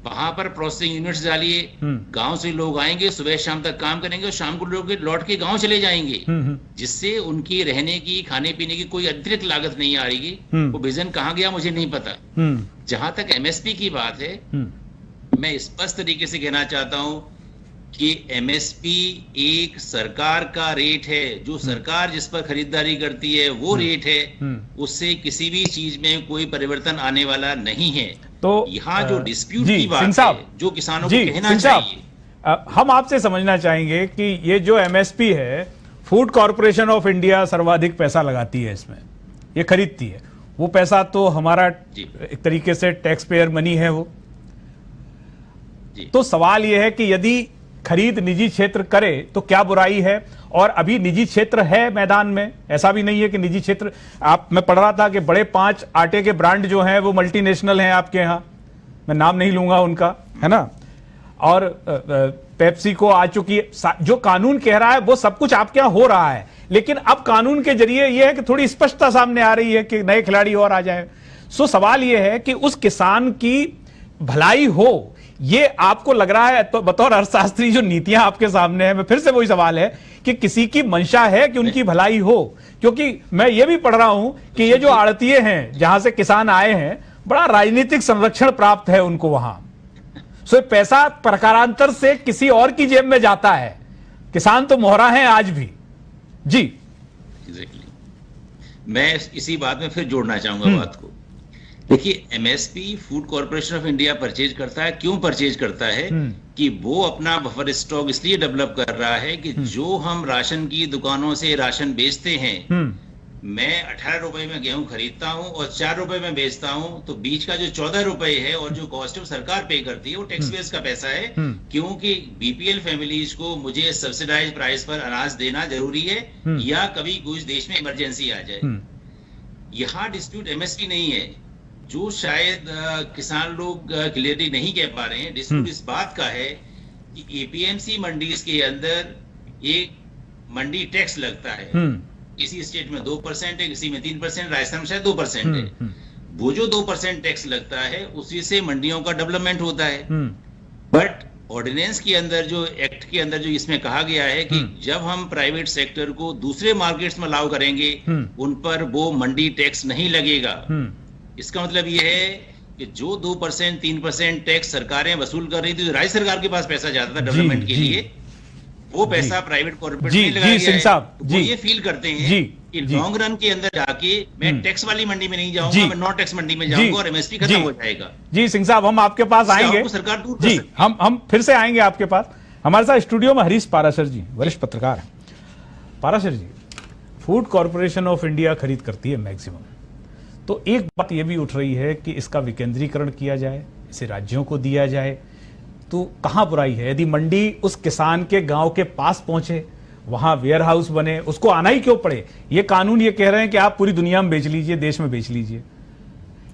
G: वहां पर प्रोसेसिंग यूनिट्स डालिए, गांव से लोग आएंगे, सुबह शाम तक काम करेंगे और शाम को लोग लौट के गांव चले जाएंगे, जिससे उनकी रहने की, खाने पीने की कोई अतिरिक्त लागत नहीं आ रही। वो विजन कहाँ गया मुझे नहीं पता। जहां तक एमएसपी की बात है, मैं स्पष्ट तरीके से कहना चाहता हूं कि एमएसपी एक सरकार का रेट है, जो सरकार जिस पर खरीदारी करती है वो रेट है, उससे किसी भी चीज में कोई परिवर्तन आने वाला नहीं है। तो यहाँ जो डिस्प्यूट की बात है, जो किसानों को कहना चाहिए,
A: हम आपसे समझना चाहेंगे कि ये जो एमएसपी है, फूड कॉर्पोरेशन ऑफ इंडिया सर्वाधिक पैसा लगाती है इसमें, ये खरीदती है। वो पैसा तो हमारा एक तरीके से टैक्स पेयर मनी है वो। तो सवाल ये है कि यदि खरीद निजी क्षेत्र करे तो क्या बुराई है? और अभी निजी क्षेत्र है मैदान में, ऐसा भी नहीं है कि निजी क्षेत्र, मैं पढ़ रहा था कि बड़े 5 आटे के ब्रांड जो हैं वो मल्टीनेशनल हैं आपके यहाँ, मैं नाम नहीं लूंगा उनका, है ना। और पेप्सी को आ चुकी है। जो कानून कह रहा है वो सब कुछ आपके यहाँ हो रहा है, लेकिन अब कानून के जरिए यह है कि थोड़ी स्पष्टता सामने आ रही है कि नए खिलाड़ी और आ जाए। सो सवाल यह है कि उस किसान की भलाई हो, ये आपको लग रहा है? तो बतौर अर्थशास्त्री जो नीतियां आपके सामने है, मैं फिर से वही सवाल है कि किसी की मंशा है कि उनकी भलाई हो? क्योंकि मैं ये भी पढ़ रहा हूं कि ये जो आड़तीये हैं जहां से किसान आए हैं, बड़ा राजनीतिक संरक्षण प्राप्त है उनको वहां। सो पैसा प्रकारांतर से किसी और की जेब में जाता है। किसान तो मोहरा है आज भी। जी
G: मैं इसी बात में फिर जोड़ना चाहूंगा बात को। देखिए, MSP food corporation of India purchase करता है। क्यों परचेज करता है? कि वो अपना बफर स्टॉक इसलिए डेवलप कर रहा है कि जो हम राशन की दुकानों से राशन बेचते हैं, मैं 18 रुपए में गेहूं खरीदता हूं और 4 रुपए में बेचता हूं, तो बीच का जो 14 रुपए है और जो कॉस्ट ऑफ सरकार पे करती है वो टैक्स बेस का पैसा है, क्योंकि बीपीएल फैमिलीज को मुझे सब्सिडाइज प्राइस पर अनाज देना जरूरी है या कभी कुछ देश में इमरजेंसी आ जाए। यहाँ डिस्प्यूट एमएसपी नहीं है, जो शायद किसान लोग क्लियरली नहीं कह पा रहे हैं। डिस्प्यूट इस बात का है कि एपीएमसी मंडीज के अंदर एक मंडी टैक्स लगता है, किसी स्टेट में 2% है, किसी में 3%, राजस्थान में शायद 2% है। वो जो 2% टैक्स लगता है उसी से मंडियों का डेवलपमेंट होता है। बट ऑर्डिनेंस के अंदर जो एक्ट के अंदर जो इसमें कहा गया है कि जब हम प्राइवेट सेक्टर को दूसरे मार्केट्स में अलाउ करेंगे उन पर वो मंडी टैक्स नहीं लगेगा। इसका मतलब ये है कि जो 2% 3% टैक्स सरकारें वसूल कर रही थी, तो राज्य सरकार के पास पैसा जाता था डेवलपमेंट के लिए, वो पैसा प्राइवेट कॉर्पोरेट में लगाया गया है। वो ये फील करते हैं कि लॉन्ग रन के अंदर जाके मैं टैक्स वाली मंडी में नहीं जाऊंगा, मैं नॉन टैक्स मंडी में जाऊंगा और एमएसपी खत्म हो जाएगा।
A: जी सिंह साहब, हम आपके पास आएंगे,
G: सरकार दूर
A: जी हम फिर से आएंगे आपके पास। हमारे साथ स्टूडियो में हरीश पाराशर जी, वरिष्ठ पत्रकार हैं। पाराशर जी, फूड कॉर्पोरेशन ऑफ इंडिया खरीद करती है मैक्सिमम, तो एक बात यह भी उठ रही है कि इसका विकेंद्रीकरण किया जाए, इसे राज्यों को दिया जाए, तो कहां बुराई है? यदि मंडी उस किसान के गांव के पास पहुंचे, वहां वेयर हाउस बने, उसको आना ही क्यों पड़े? ये कानून ये कह रहे हैं कि आप पूरी दुनिया में बेच लीजिए, देश में बेच लीजिए,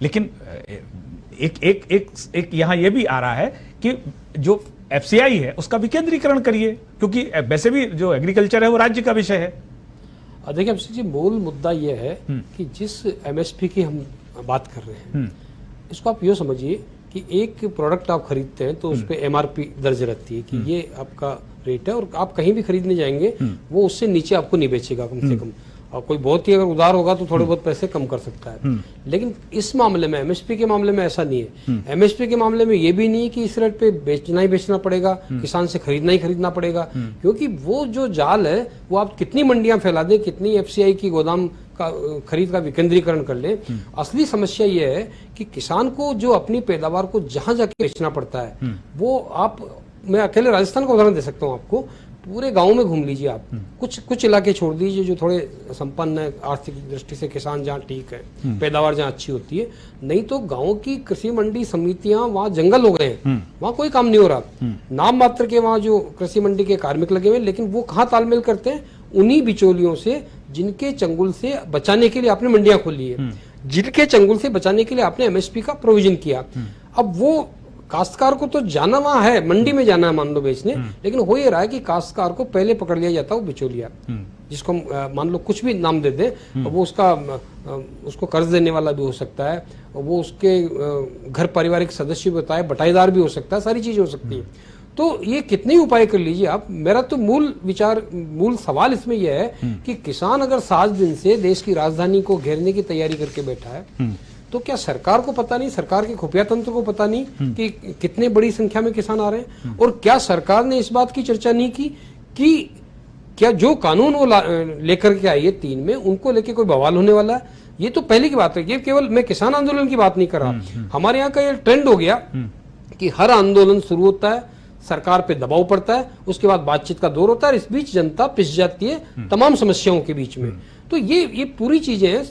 A: लेकिन एक यहां यह भी आ रहा है कि जो एफसीआई है उसका विकेंद्रीकरण करिए, क्योंकि वैसे भी जो एग्रीकल्चर है वो राज्य का विषय है।
H: देखिए अभिषेक जी, मूल मुद्दा यह है कि जिस एमएसपी की हम बात कर रहे हैं, इसको आप यूँ समझिए कि एक प्रोडक्ट आप खरीदते हैं तो उस पर एमआरपी दर्ज रहती है कि ये आपका रेट है, और आप कहीं भी खरीदने जाएंगे वो उससे नीचे आपको नहीं बेचेगा कम से कम, और कोई बहुत ही अगर उदार होगा तो थोड़े बहुत पैसे कम कर सकता है। लेकिन इस मामले में, एमएसपी के मामले में ऐसा नहीं है। एमएसपी के मामले में ये भी नहीं है कि इस रेट पे बेचना ही बेचना पड़ेगा, किसान से खरीदना ही खरीदना पड़ेगा, क्योंकि वो जो जाल है वो आप कितनी मंडियां फैला दें, कितनी एफसीआई की गोदाम का खरीद का विकेंद्रीकरण कर ले, असली समस्या ये है कि किसान को जो अपनी पैदावार को जहां जाके बेचना पड़ता है वो आप, मैं अकेले राजस्थान का उदाहरण दे सकता हूं आपको, पूरे गांव में घूम लीजिए आप, कुछ इलाके छोड़ दीजिए जो थोड़े संपन्न है आर्थिक दृष्टि से, किसान जहाँ ठीक है, पैदावार जहाँ अच्छी होती है, नहीं तो गांव की कृषि मंडी समितियां वहाँ जंगल हो गए हैं, वहाँ कोई काम नहीं हो रहा। नाम मात्र के वहाँ जो कृषि मंडी के कार्मिक लगे हुए, लेकिन वो कहाँ तालमेल करते हैं? उन्हीं बिचौलियों से जिनके चंगुल से बचाने के लिए आपने मंडियां खोली है, जिनके चंगुल से बचाने के लिए आपने एमएसपी का प्रोविजन किया। अब वो काश्तकार को तो जाना वहां है, मंडी में जाना है मान लो बेचने, लेकिन हो ये रहा है कि काश्तकार को पहले पकड़ लिया जाता है वो बिचौलिया, जिसको मान लो कुछ भी नाम दे दे, वो उसको कर्ज देने वाला भी हो सकता है, वो उसके घर पारिवारिक सदस्य भी होता है, बटाईदार भी हो सकता है, सारी चीजें हो सकती है। तो ये कितने उपाय कर लीजिए आप, मेरा तो मूल सवाल इसमें यह है कि किसान अगर 7 दिन से देश की राजधानी को घेरने की तैयारी करके बैठा है, तो क्या सरकार को पता नहीं, सरकार के खुफिया तंत्र को पता नहीं कि कितने बड़ी संख्या में किसान आ रहे हैं? और क्या सरकार ने इस बात की चर्चा नहीं की कि क्या जो कानून वो लेकर के आई है 3 में, उनको लेके कोई बवाल होने वाला है? ये तो पहले की बात है, ये केवल मैं किसान आंदोलन की बात नहीं कर रहा। हमारे यहाँ का ये ट्रेंड हो गया कि हर आंदोलन शुरू होता है, सरकार पे दबाव पड़ता है, उसके बाद बातचीत का दौर होता है, इस बीच जनता पिस जाती है तमाम समस्याओं के बीच में। तो ये पूरी चीजें हैं।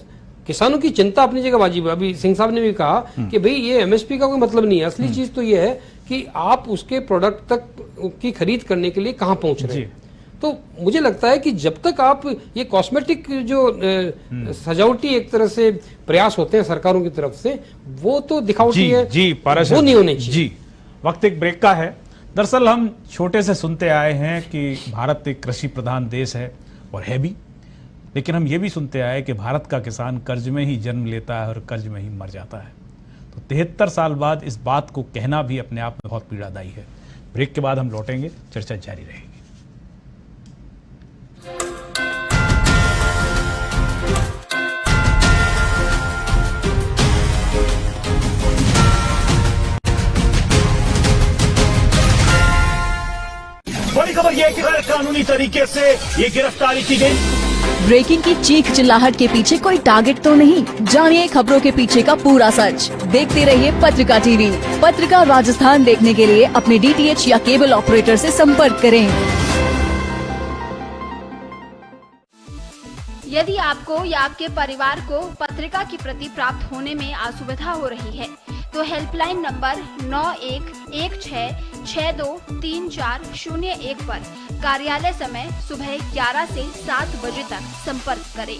H: किसानों की चिंता अपनी जगह वाजिब है। अभी सिंह साहब ने भी कहा कि भाई ये एमएसपी का कोई मतलब नहीं है, असली चीज तो ये है कि आप उसके प्रोडक्ट तक की खरीद करने के लिए कहां पहुंच रहे हैं। तो मुझे लगता है कि जब तक आप ये कॉस्मेटिक जो सजावटी एक तरह से प्रयास होते हैं सरकारों की तरफ से, वो तो दिखावटी है, वो नहीं होने चाहिए।
A: जी, वक्त एक ब्रेक का है। दरअसल हम छोटे से सुनते आए हैं कि भारत एक कृषि प्रधान देश है, और है भी, लेकिन हम ये भी सुनते आए कि भारत का किसान कर्ज में ही जन्म लेता है और कर्ज में ही मर जाता है। तो 73 साल बाद इस बात को कहना भी अपने आप में बहुत पीड़ादायी है। ब्रेक के बाद हम लौटेंगे, चर्चा जारी रहेगी।
I: बड़ी खबर यह है कि गैर कानूनी तरीके से ये गिरफ्तारी की गई।
J: ब्रेकिंग की चीख चिल्लाहट के पीछे कोई टारगेट तो नहीं, जानिए खबरों के पीछे का पूरा सच। देखते रहिए पत्रिका टीवी। पत्रिका राजस्थान देखने के लिए अपने डीटीएच या केबल ऑपरेटर से संपर्क करें।
K: यदि आपको या आपके परिवार को पत्रिका की प्रति प्राप्त होने में असुविधा हो रही है तो हेल्पलाइन नंबर 9116262340 पर कार्यालय समय सुबह 11 से 7 बजे तक संपर्क करें।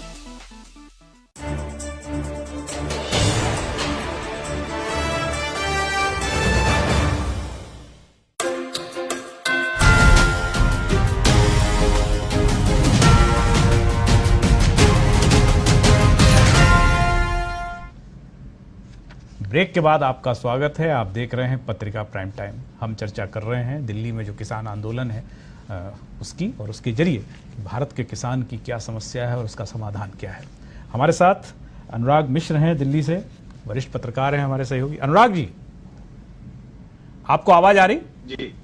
A: ब्रेक के बाद आपका स्वागत है। आप देख रहे हैं पत्रिका प्राइम टाइम। हम चर्चा कर रहे हैं दिल्ली में जो किसान आंदोलन है उसकी और उसके जरिए भारत के किसान की क्या समस्या है और उसका समाधान क्या है। हमारे साथ अनुराग मिश्र हैं दिल्ली से, वरिष्ठ पत्रकार हैं हमारे सहयोगी। अनुराग जी, आपको आवाज आ रही?
E: जी।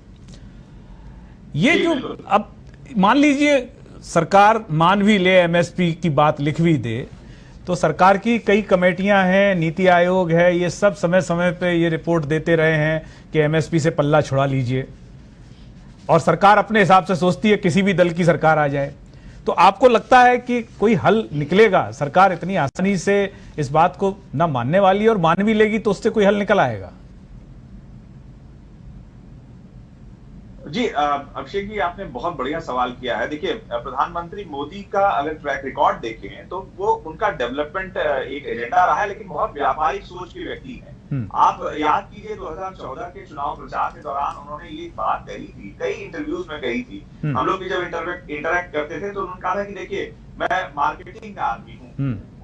A: ये जो अब मान लीजिए सरकार मान भी ले, एमएसपी की बात लिख भी दे, तो सरकार की कई कमेटियां हैं, नीति आयोग है, ये सब समय समय पे ये रिपोर्ट देते रहे हैं कि एमएसपी से पल्ला छुड़ा लीजिए, और सरकार अपने हिसाब से सोचती है किसी भी दल की सरकार आ जाए। तो आपको लगता है कि कोई हल निकलेगा? सरकार इतनी आसानी से इस बात को ना मानने वाली, और मान भी लेगी तो उससे कोई हल निकल आएगा?
E: जी अभिषेक जी, आपने बहुत बढ़िया सवाल किया है। देखिए, प्रधानमंत्री मोदी का अगर ट्रैक रिकॉर्ड देखें तो वो उनका डेवलपमेंट एक एजेंडा रहा है, लेकिन बहुत व्यापारिक सोच के व्यक्ति हैं। आप याद कीजिए 2014 के चुनाव प्रचार के दौरान उन्होंने ये बात कही थी, कई इंटरव्यूज में कही थी। हम लोग भी जब इंटरेक्ट करते थे तो उन्होंने कहा था कि देखिए, मैं मार्केटिंग का आदमी हूँ,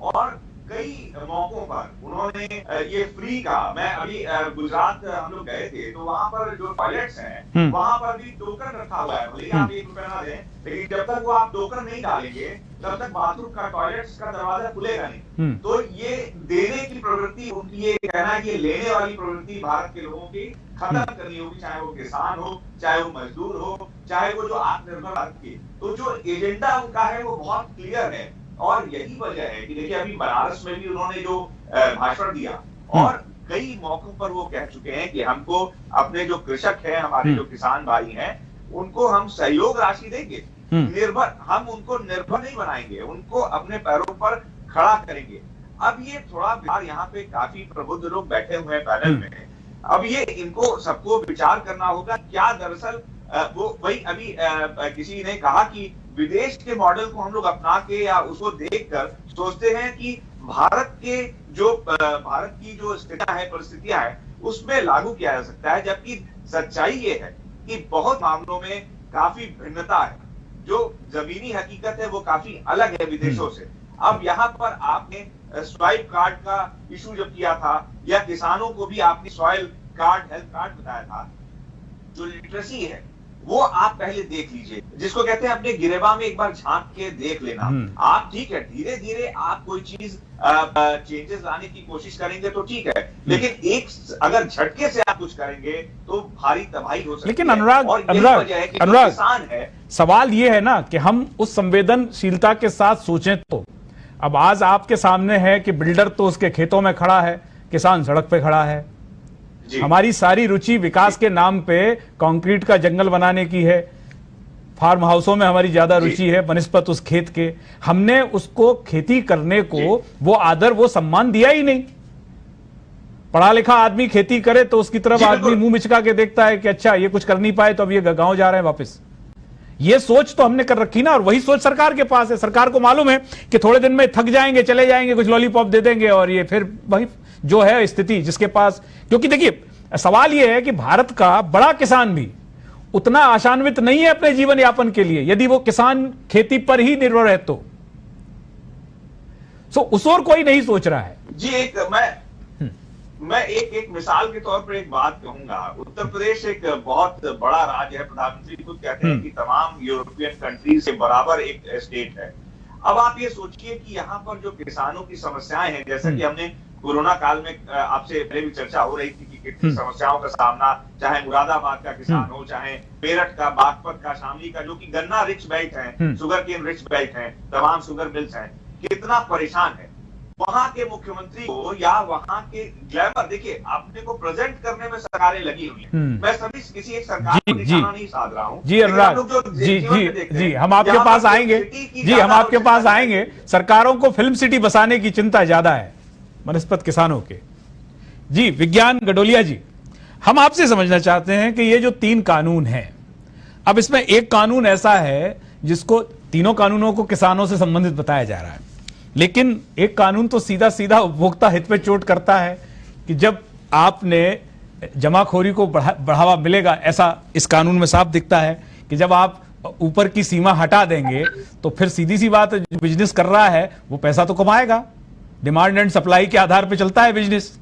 E: और कई मौकों पर उन्होंने ये फ्री का, मैं अभी गुजरात हम लोग गए थे तो वहां पर जो टॉयलेट्स हैं वहां पर भी टोकन रखा हुआ है, भले आप 1 रुपया ना दें, लेकिन जब तक वो आप टोकन नहीं डालेंगे तब तक बाथरूम का, टॉयलेट्स का दरवाजा खुलेगा नहीं। तो ये देने की प्रवृत्ति उनकी, ये कहना है कि लेने वाली प्रवृत्ति भारत के लोगों की खत्म करनी होगी, चाहे वो किसान हो, चाहे वो मजदूर हो, चाहे वो जो आत्मनिर्भर भारत की। तो जो एजेंडा उनका है वो बहुत क्लियर है, और यही वजह है कि देखिए अभी बनारस में भी उन्होंने जो भाषण दिया, और कई मौकों पर वो कह चुके हैं कि हमको अपने जो कृषक हैं, हमारे जो किसान भाई हैं, उनको हम सहयोग राशि देंगे, निर्भर, हम उनको निर्भर नहीं बनाएंगे, उनको अपने पैरों पर खड़ा करेंगे। अब ये थोड़ा बिहार, यहाँ पे काफी प्रबुद्ध लोग बैठे हुए हैं पैनल में, अब ये इनको सबको विचार करना होगा क्या दरअसल वो वही अभी किसी ने कहा कि विदेश के मॉडल को हम लोग अपना के या उसको देखकर सोचते हैं कि भारत की जो स्थितियां है, परिस्थितियां हैं, उसमें लागू किया जा सकता है, जबकि सच्चाई ये है कि बहुत मामलों में काफी भिन्नता है। जो जमीनी हकीकत है वो काफी अलग है विदेशों से। अब यहाँ पर आपने स्वाइप कार्ड का इशू जब किया था, या किसानों को भी आपने सॉइल कार्ड, हेल्थ कार्ड बताया था, जो लिटरेसी है वो आप पहले देख लीजिए, जिसको कहते हैं अपने गिरेबा में एक बार झांक के देख लेना। आप ठीक है, धीरे धीरे आप कोई चीज चेंजेस लाने की कोशिश करेंगे तो ठीक है, लेकिन एक अगर झटके से आप कुछ करेंगे तो भारी तबाही हो सकती है।
A: लेकिन अनुराग
E: किसान है,
A: सवाल ये है ना कि हम उस संवेदनशीलता के साथ सोचें तो अब आज आपके सामने है कि बिल्डर तो उसके खेतों में खड़ा है, किसान सड़क पे खड़ा है। हमारी सारी रुचि विकास के नाम पे कंक्रीट का जंगल बनाने की है, फार्म हाउसों में हमारी ज्यादा रुचि है बनिस्पत उस खेत के। हमने उसको खेती करने को वो आदर, वो सम्मान दिया ही नहीं। पढ़ा लिखा आदमी खेती करे तो उसकी तरफ आदमी मुंह मिचका के देखता है कि अच्छा ये कुछ कर नहीं पाए तो अब ये गांव जा रहे हैं वापस। ये सोच तो हमने कर रखी ना, और वही सोच सरकार के पास है। सरकार को मालूम है कि थोड़े दिन में थक जाएंगे, चले जाएंगे, कुछ लॉलीपॉप दे देंगे, और ये फिर वही जो है स्थिति जिसके पास। क्योंकि देखिए सवाल यह है कि भारत का बड़ा किसान भी उतना आशान्वित नहीं है अपने जीवन यापन के लिए, यदि वो किसान खेती पर ही निर्भर है तो। उस और कोई नहीं सोच रहा है।
E: जी, मैं एक मिसाल के तौर पर एक बात कहूंगा। उत्तर प्रदेश एक बहुत बड़ा राज्य है, प्रधानमंत्री खुद कहते हैं कि तमाम यूरोपियन कंट्रीज के बराबर एक स्टेट है। अब आप ये सोचिए कि यहाँ पर जो किसानों की समस्याएं हैं, जैसा कि हमने कोरोना काल में आपसे पहले भी चर्चा हो रही थी कि कितनी समस्याओं का सामना, चाहे मुरादाबाद का किसान हो, चाहे मेरठ का, बागपत का, शामली का, जो कि गन्ना रिच बेल्ट है, शुगर केन रिच बेल्ट है, तमाम शुगर मिल्स हैं, कितना परेशान है। वहां के मुख्यमंत्री को या वहां के ग्लैमर, देखिए अपने को प्रेजेंट करने में सरकारें लगी हुई हैं। मैं सभी किसी एक सरकार को निशाना नहीं साध रहा हूं।
A: जी अनुराग जी हम आपके पास आएंगे। जी हम आपके पास आएंगे। सरकारों को फिल्म सिटी बसाने की चिंता ज्यादा है बनस्पत किसानों के। जी विज्ञान गडोलिया जी, हम आपसे समझना चाहते हैं कि ये जो 3 कानून हैं, अब इसमें एक कानून ऐसा है जिसको, तीनों कानूनों को किसानों से संबंधित बताया जा रहा है, लेकिन एक कानून तो सीधा सीधा उपभोक्ता हित पे चोट करता है कि जब आपने जमाखोरी को बढ़ावा मिलेगा, ऐसा इस कानून में साफ दिखता है कि जब आप ऊपर की सीमा हटा देंगे तो फिर सीधी सी बात है, जो बिजनेस कर रहा है वो पैसा तो कमाएगा। डिमांड एंड सप्लाई के आधार पर चलता है बिजनेस,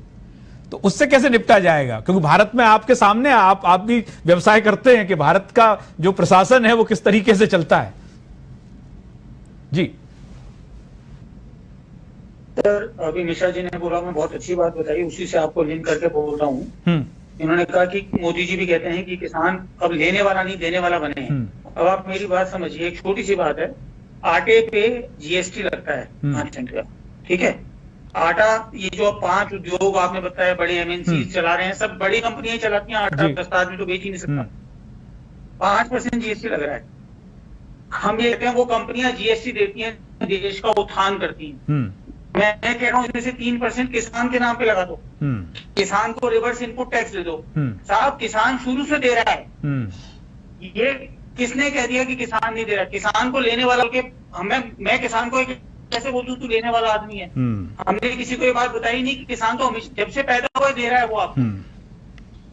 A: तो उससे कैसे निपटा जाएगा? क्योंकि भारत में आपके सामने आप भी व्यवसाय करते हैं कि भारत का जो प्रशासन है वो किस तरीके से चलता है। जी
F: सर, अभी मिश्रा जी ने बोला, मैं बहुत अच्छी बात बताई, उसी से आपको लिंक करके बोल रहा हूँ। इन्होंने कहा कि मोदी जी भी कहते हैं कि किसान अब लेने वाला नहीं देने वाला बने हैं। अब आप मेरी बात समझिए, एक छोटी सी बात है, आटे पे जीएसटी लगता है 5% का, ठीक है। आटा, ये जो 5 उद्योग आपने बताया बड़े एमएनसी चला रहे हैं, सब बड़ी कंपनियां चलाती हैं आटा, 10 आदमी तो बेच ही नहीं सकता। 5% जीएसटी लग रहा है। हम ये कहते हैं वो कंपनियां जीएसटी देती हैं, देश का उत्थान करती हैं। मैं कह रहा हूँ इसमें से 3% किसान के नाम पे लगा दो, किसान को रिवर्स इनपुट टैक्स दे दो। साहब किसान शुरू से दे रहा है, ये किसने कह दिया कि किसान नहीं दे रहा? किसान को लेने वाला के मैं किसान को कैसे बोलूं तू लेने वाला आदमी है? हमने किसी को ये बात बताई नहीं कि किसान तो हमेशा जब से पैदा हुआ दे रहा है वो आपको।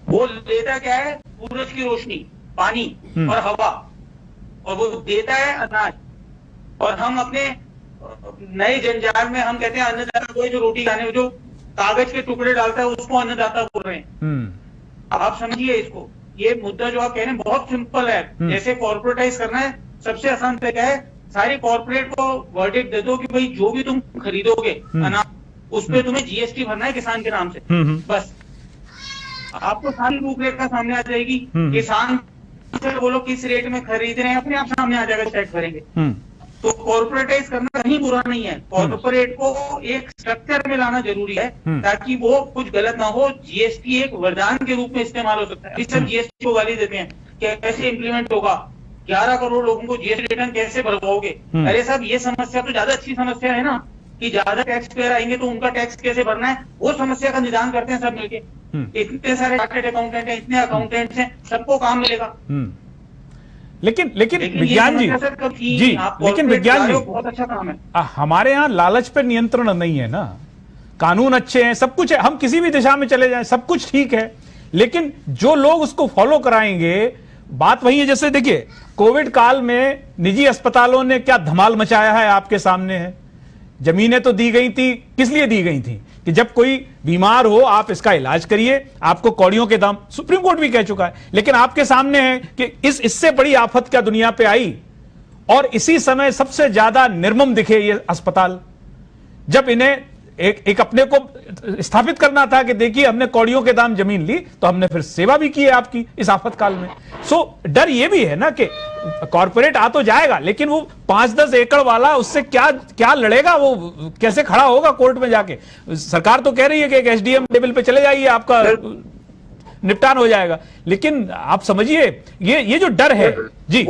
F: वो लेता क्या है? सूरज की रोशनी, पानी और हवा, और वो देता है अनाज। और हम अपने नए जंजाल में हम कहते हैं अन्नदाता को, जो रोटी खाने में जो कागज के टुकड़े डालता है उसको अन्नदाता बोल रहे हैं। आप समझिए इसको, ये मुद्दा जो आप कह रहे हैं बहुत सिंपल है। जैसे कॉर्पोरेटाइज करना है, सबसे आसान तरीका है सारी कॉर्पोरेट को वर्डिक्ट दे दो कि भाई जो भी तुम खरीदोगे अनाज, उस पर तुम्हें जीएसटी भरना है किसान के नाम से। बस आपको सारी रूपरेखा सामने आ जाएगी। किसान से बोलो किस रेट में खरीद रहे हैं, अपने आप सामने आ जाएगा, चेक करेंगे। तो कॉर्पोरेटाइज करना कहीं बुरा नहीं है, कॉर्पोरेट को एक स्ट्रक्चर में लाना जरूरी है ताकि वो कुछ गलत ना हो। जीएसटी एक वरदान के रूप में इस्तेमाल हो सकता है। इस सब जीएसटी को गाली देते हैं, कैसे इम्प्लीमेंट होगा, 11 करोड़ लोगों को जीएसटी रिटर्न कैसे भरवाओगे? अरे साहब, ये समस्या तो ज्यादा अच्छी समस्या है ना, कि ज्यादा टैक्स पेयर आएंगे तो उनका टैक्स कैसे भरना है, वो समस्या का निदान करते हैं सब मिलके। इतने सारे चार्टर्ड अकाउंटेंट हैं, इतने अकाउंटेंट्स हैं, सबको काम मिलेगा।
A: लेकिन विज्ञान जी, लेकिन विज्ञान जी
F: बहुत अच्छा काम है।
A: हमारे यहाँ लालच पे नियंत्रण नहीं है ना, कानून अच्छे हैं, सब कुछ है, हम किसी भी दिशा में चले जाएं सब कुछ ठीक है, लेकिन जो लोग उसको फॉलो कराएंगे, बात वही है। जैसे देखिए कोविड काल में निजी अस्पतालों ने क्या धमाल मचाया है, आपके सामने है। जमीनें तो दी गई थी, किस लिए दी गई थी? कि जब कोई बीमार हो आप इसका इलाज करिए, आपको कौड़ियों के दाम, सुप्रीम कोर्ट भी कह चुका है। लेकिन आपके सामने है कि इससे बड़ी आफत क्या दुनिया पे आई, और इसी समय सबसे ज्यादा निर्मम दिखे ये अस्पताल, जब इन्हें एक अपने को स्थापित करना था कि देखिए हमने कौड़ियों के दाम जमीन ली, तो हमने फिर सेवा भी की है आपकी इस आफत काल में। सो डर ये भी है ना कि कॉर्पोरेट आ तो जाएगा, लेकिन वो 5-10 एकड़ वाला उससे क्या लड़ेगा, वो कैसे खड़ा होगा कोर्ट में जाके? सरकार तो कह रही है कि एक एसडीएम लेवल पे चले जाइए, आपका निपटान हो जाएगा, लेकिन आप समझिए ये जो डर है जी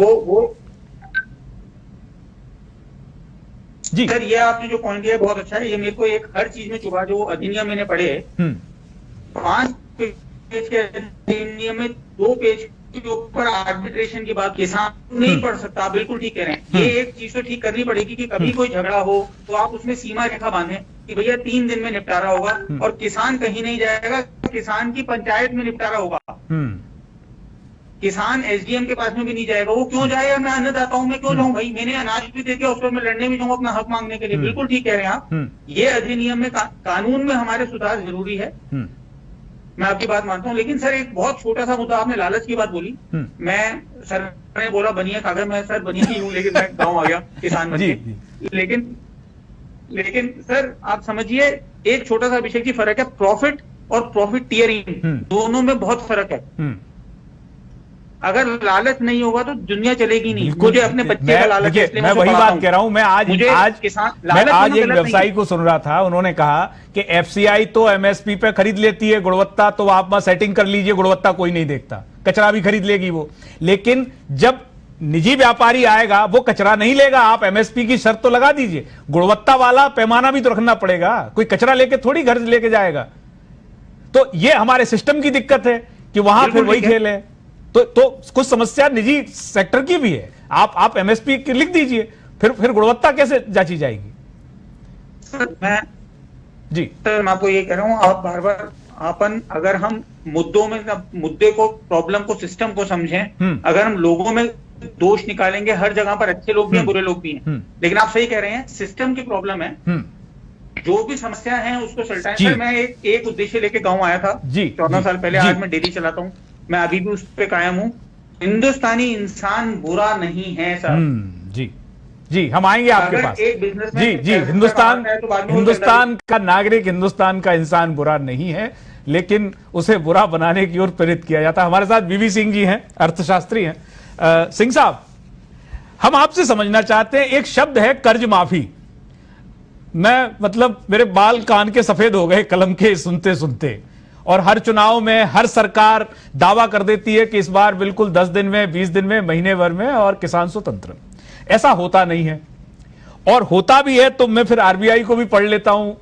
F: जी सर, ये आपने जो पॉइंट दिया बहुत अच्छा है। ये मेरे को एक हर चीज में चुभा, जो अधिनियम मैंने पढ़े 5 पेज के अधिनियम में 2 पेज के ऊपर आर्बिट्रेशन की बात किसान नहीं पढ़ सकता। बिल्कुल ठीक कह रहे हैं। ये एक चीज तो ठीक करनी पड़ेगी कि कभी कोई झगड़ा हो तो आप उसमें सीमा रेखा बांधें कि भैया 3 दिन में निपटारा होगा, और किसान कहीं नहीं जाएगा, किसान की पंचायत में निपटारा होगा। किसान एसडीएम के पास में भी नहीं जाएगा। वो क्यों जाएगा? मैं अन्नदाता हूं, मैं क्यों जाऊं भाई? मैंने अनाज भी दे दिया, उस पर मैं लड़ने भी जाऊंगा अपना हक मांगने के लिए। बिल्कुल ठीक कह रहे हैं आप। ये अधिनियम में कानून में हमारे सुधार जरूरी है, मैं आपकी बात मानता हूं। लेकिन सर एक बहुत छोटा सा मुद्दा, आपने लालच की बात बोली। मैं सर ने बोला बनिया खाकर, मैं सर बनिया ही हूँ, लेकिन मैं गाँव आ गया किसान बन के। लेकिन सर आप समझिए एक छोटा सा विषय की फर्क है, प्रॉफिट और प्रॉफिट टियरिंग, दोनों में बहुत फर्क है। अगर लालच नहीं होगा तो दुनिया चलेगी नहीं।
A: बिल्कुल,
F: मुझे अपने बच्चे का लालच है, इसलिए
A: मैं
F: उसे
A: वही
F: पढ़ाता
A: बात
F: हूं।
A: कह रहा हूं। मैं आज
F: मुझे
A: आज
F: किसान
A: मैं
F: लालच
A: आज
F: होना
A: एक
F: गलत
A: व्यवसायी
F: नहीं
A: को सुन रहा था, उन्होंने कहा कि एफसीआई तो एमएसपी पे खरीद लेती है गुणवत्ता, तो आप वहां सेटिंग कर लीजिए, गुणवत्ता कोई नहीं देखता, कचरा भी खरीद लेगी वो। लेकिन जब निजी व्यापारी आएगा वो कचरा नहीं लेगा, आप एमएसपी की शर्त तो लगा दीजिए, गुणवत्ता वाला पैमाना भी तो रखना पड़ेगा, कोई कचरा लेके थोड़ी घर लेके जाएगा। तो ये हमारे सिस्टम की दिक्कत है कि वहां फिर वही खेल है। तो कुछ समस्या निजी सेक्टर की भी है। आप एमएसपी की लिख दीजिए, फिर गुणवत्ता कैसे जांची जाएगी?
F: मैं
A: जी
F: सर, मैं आपको ये कह रहा हूँ, आप बार बार अगर हम मुद्दे को, प्रॉब्लम को, सिस्टम को समझें, अगर हम लोगों में दोष निकालेंगे, हर जगह पर अच्छे लोग भी हैं, बुरे लोग भी हैं, लेकिन आप सही कह रहे हैं, सिस्टम की प्रॉब्लम है। जो भी समस्या है उसको सुलझाएं। सर, मैं एक उद्देश्य लेके गांव आया था 14 साल पहले। आज मैं डेयरी चलाता हूँ, मैं अभी भी उस पे कायम हूँ। हिंदुस्तानी इंसान बुरा नहीं है सर।
A: जी हम आएंगे आपके पास। जी हिंदुस्तान का नागरिक, हिंदुस्तान का इंसान बुरा नहीं है, लेकिन उसे बुरा बनाने की ओर प्रेरित किया जाता है। हमारे साथ वीवी सिंह जी हैं, अर्थशास्त्री हैं। सिंह साहब, हम आपसे समझना चाहते हैं, एक शब्द है कर्ज माफी। मेरे बाल कान के सफेद हो गए कलम के सुनते सुनते। और हर चुनाव में हर सरकार दावा कर देती है कि इस बार बिल्कुल 10 दिन में, 20 दिन में, महीने भर में और किसान स्वतंत्र। ऐसा होता नहीं है, और होता भी है तो मैं फिर आरबीआई को भी पढ़ लेता हूं।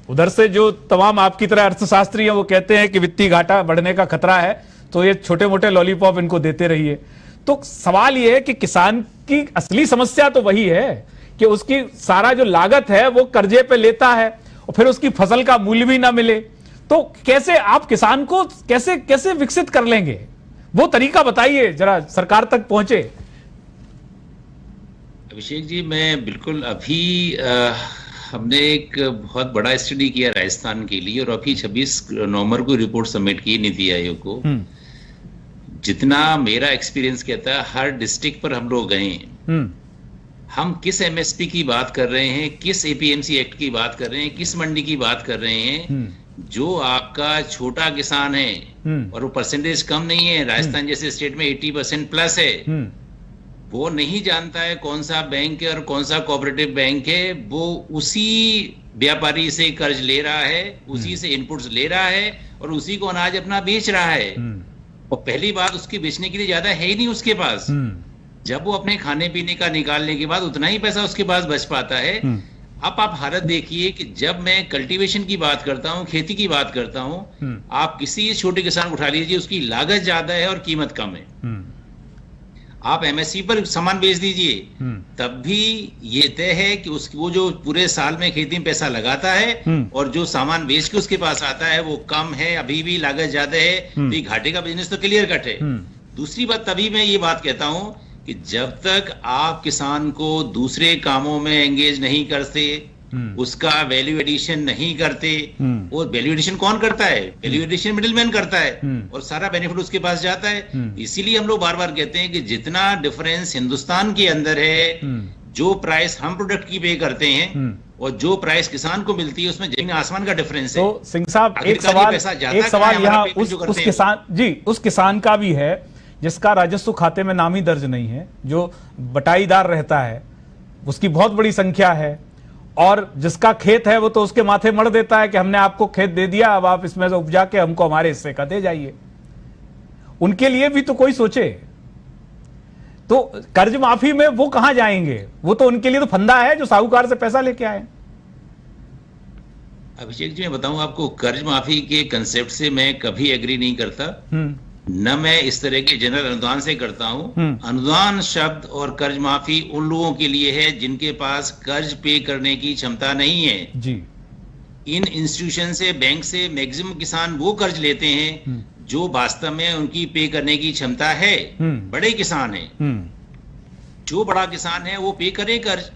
A: उधर से जो तमाम आपकी तरह अर्थशास्त्री हैं वो कहते हैं कि वित्तीय घाटा बढ़ने का खतरा है, तो ये छोटे मोटे लॉलीपॉप इनको देते रहिए। तो सवाल ये है कि किसान की असली समस्या तो वही है कि उसकी सारा जो लागत है वो कर्जे पे लेता है और फिर उसकी फसल का मूल्य भी ना मिले। तो कैसे आप किसान को कैसे विकसित कर लेंगे? वो तरीका बताइए जरा, सरकार तक पहुंचे।
G: अभिषेक जी, मैं बिल्कुल अभी हमने एक बहुत बड़ा स्टडी किया राजस्थान के लिए, और अभी 26 नवंबर को रिपोर्ट सबमिट की नीति आयोग को। जितना मेरा एक्सपीरियंस कहता है, हर डिस्ट्रिक्ट पर हम लोग गए हैं। हम किस एमएसपी की बात कर रहे हैं, किस एपीएमसी एक्ट की बात कर रहे हैं, किस मंडी की बात कर रहे हैं, जो आपका छोटा किसान है और वो परसेंटेज कम नहीं है, राजस्थान जैसे स्टेट में 80% प्लस है, वो नहीं जानता है कौन सा बैंक है और कौन सा कोऑपरेटिव बैंक है। वो उसी व्यापारी से कर्ज ले रहा है, उसी से इनपुट्स ले रहा है और उसी को अनाज अपना बेच रहा है। और पहली बात, उसकी बेचने के लिए ज्यादा है ही नहीं उसके पास। जब वो अपने खाने पीने का निकालने के बाद उतना ही पैसा उसके पास बच पाता है। अब आप हालत देखिए कि जब मैं कल्टीवेशन की बात करता हूँ, खेती की बात करता हूँ, आप किसी छोटे किसान को उठा लीजिए, उसकी लागत ज्यादा है और कीमत कम है। आप एमएसपी पर सामान बेच दीजिए, तब भी ये तय है कि वो जो पूरे साल में खेती में पैसा लगाता है और जो सामान बेच के उसके पास आता है वो कम है, अभी भी लागत ज्यादा है। तो ये घाटे का बिजनेस तो क्लियर कट है। दूसरी बात, तभी मैं ये बात कहता हूं कि जब तक आप किसान को दूसरे कामों में एंगेज नहीं करते, उसका वैल्यू एडिशन नहीं करते, और वैल्यू एडिशन कौन करता है? वैल्यू एडिशन मिडिलमैन करता है और सारा बेनिफिट उसके पास जाता है। इसीलिए हम लोग बार बार कहते हैं कि जितना डिफरेंस हिंदुस्तान के अंदर है, जो प्राइस हम प्रोडक्ट की पे करते हैं और जो प्राइस किसान को मिलती है, उसमें जमीन आसमान का डिफरेंस है।
A: तो सिंह साहब, एक सवाल यहाँ उस किसान का भी है जिसका राजस्व खाते में नाम ही दर्ज नहीं है, जो बटाईदार रहता है, उसकी बहुत बड़ी संख्या है, और जिसका खेत है वो तो उसके माथे मढ़ देता है कि हमने आपको खेत दे दिया, अब आप इसमें से उपजा के हमको हमारे हिस्से का दे जाइए। उनके लिए भी तो कोई सोचे। तो कर्ज माफी में वो कहां जाएंगे? वो तो उनके लिए तो फंदा है जो साहूकार से पैसा लेके आए।
G: अभिषेक जी, मैं बताऊं आपको, कर्ज माफी के कंसेप्ट से मैं कभी एग्री नहीं करता, न मैं इस तरह के जनरल अनुदान से करता हूं। अनुदान शब्द और कर्ज माफी उन लोगों के लिए है जिनके पास कर्ज पे करने की क्षमता नहीं है जी। इन इंस्टीट्यूशन से, बैंक से मैक्सिमम किसान वो कर्ज लेते हैं जो वास्तव में उनकी पे करने की क्षमता है। बड़े किसान है, जो बड़ा किसान है वो पे करे कर्ज।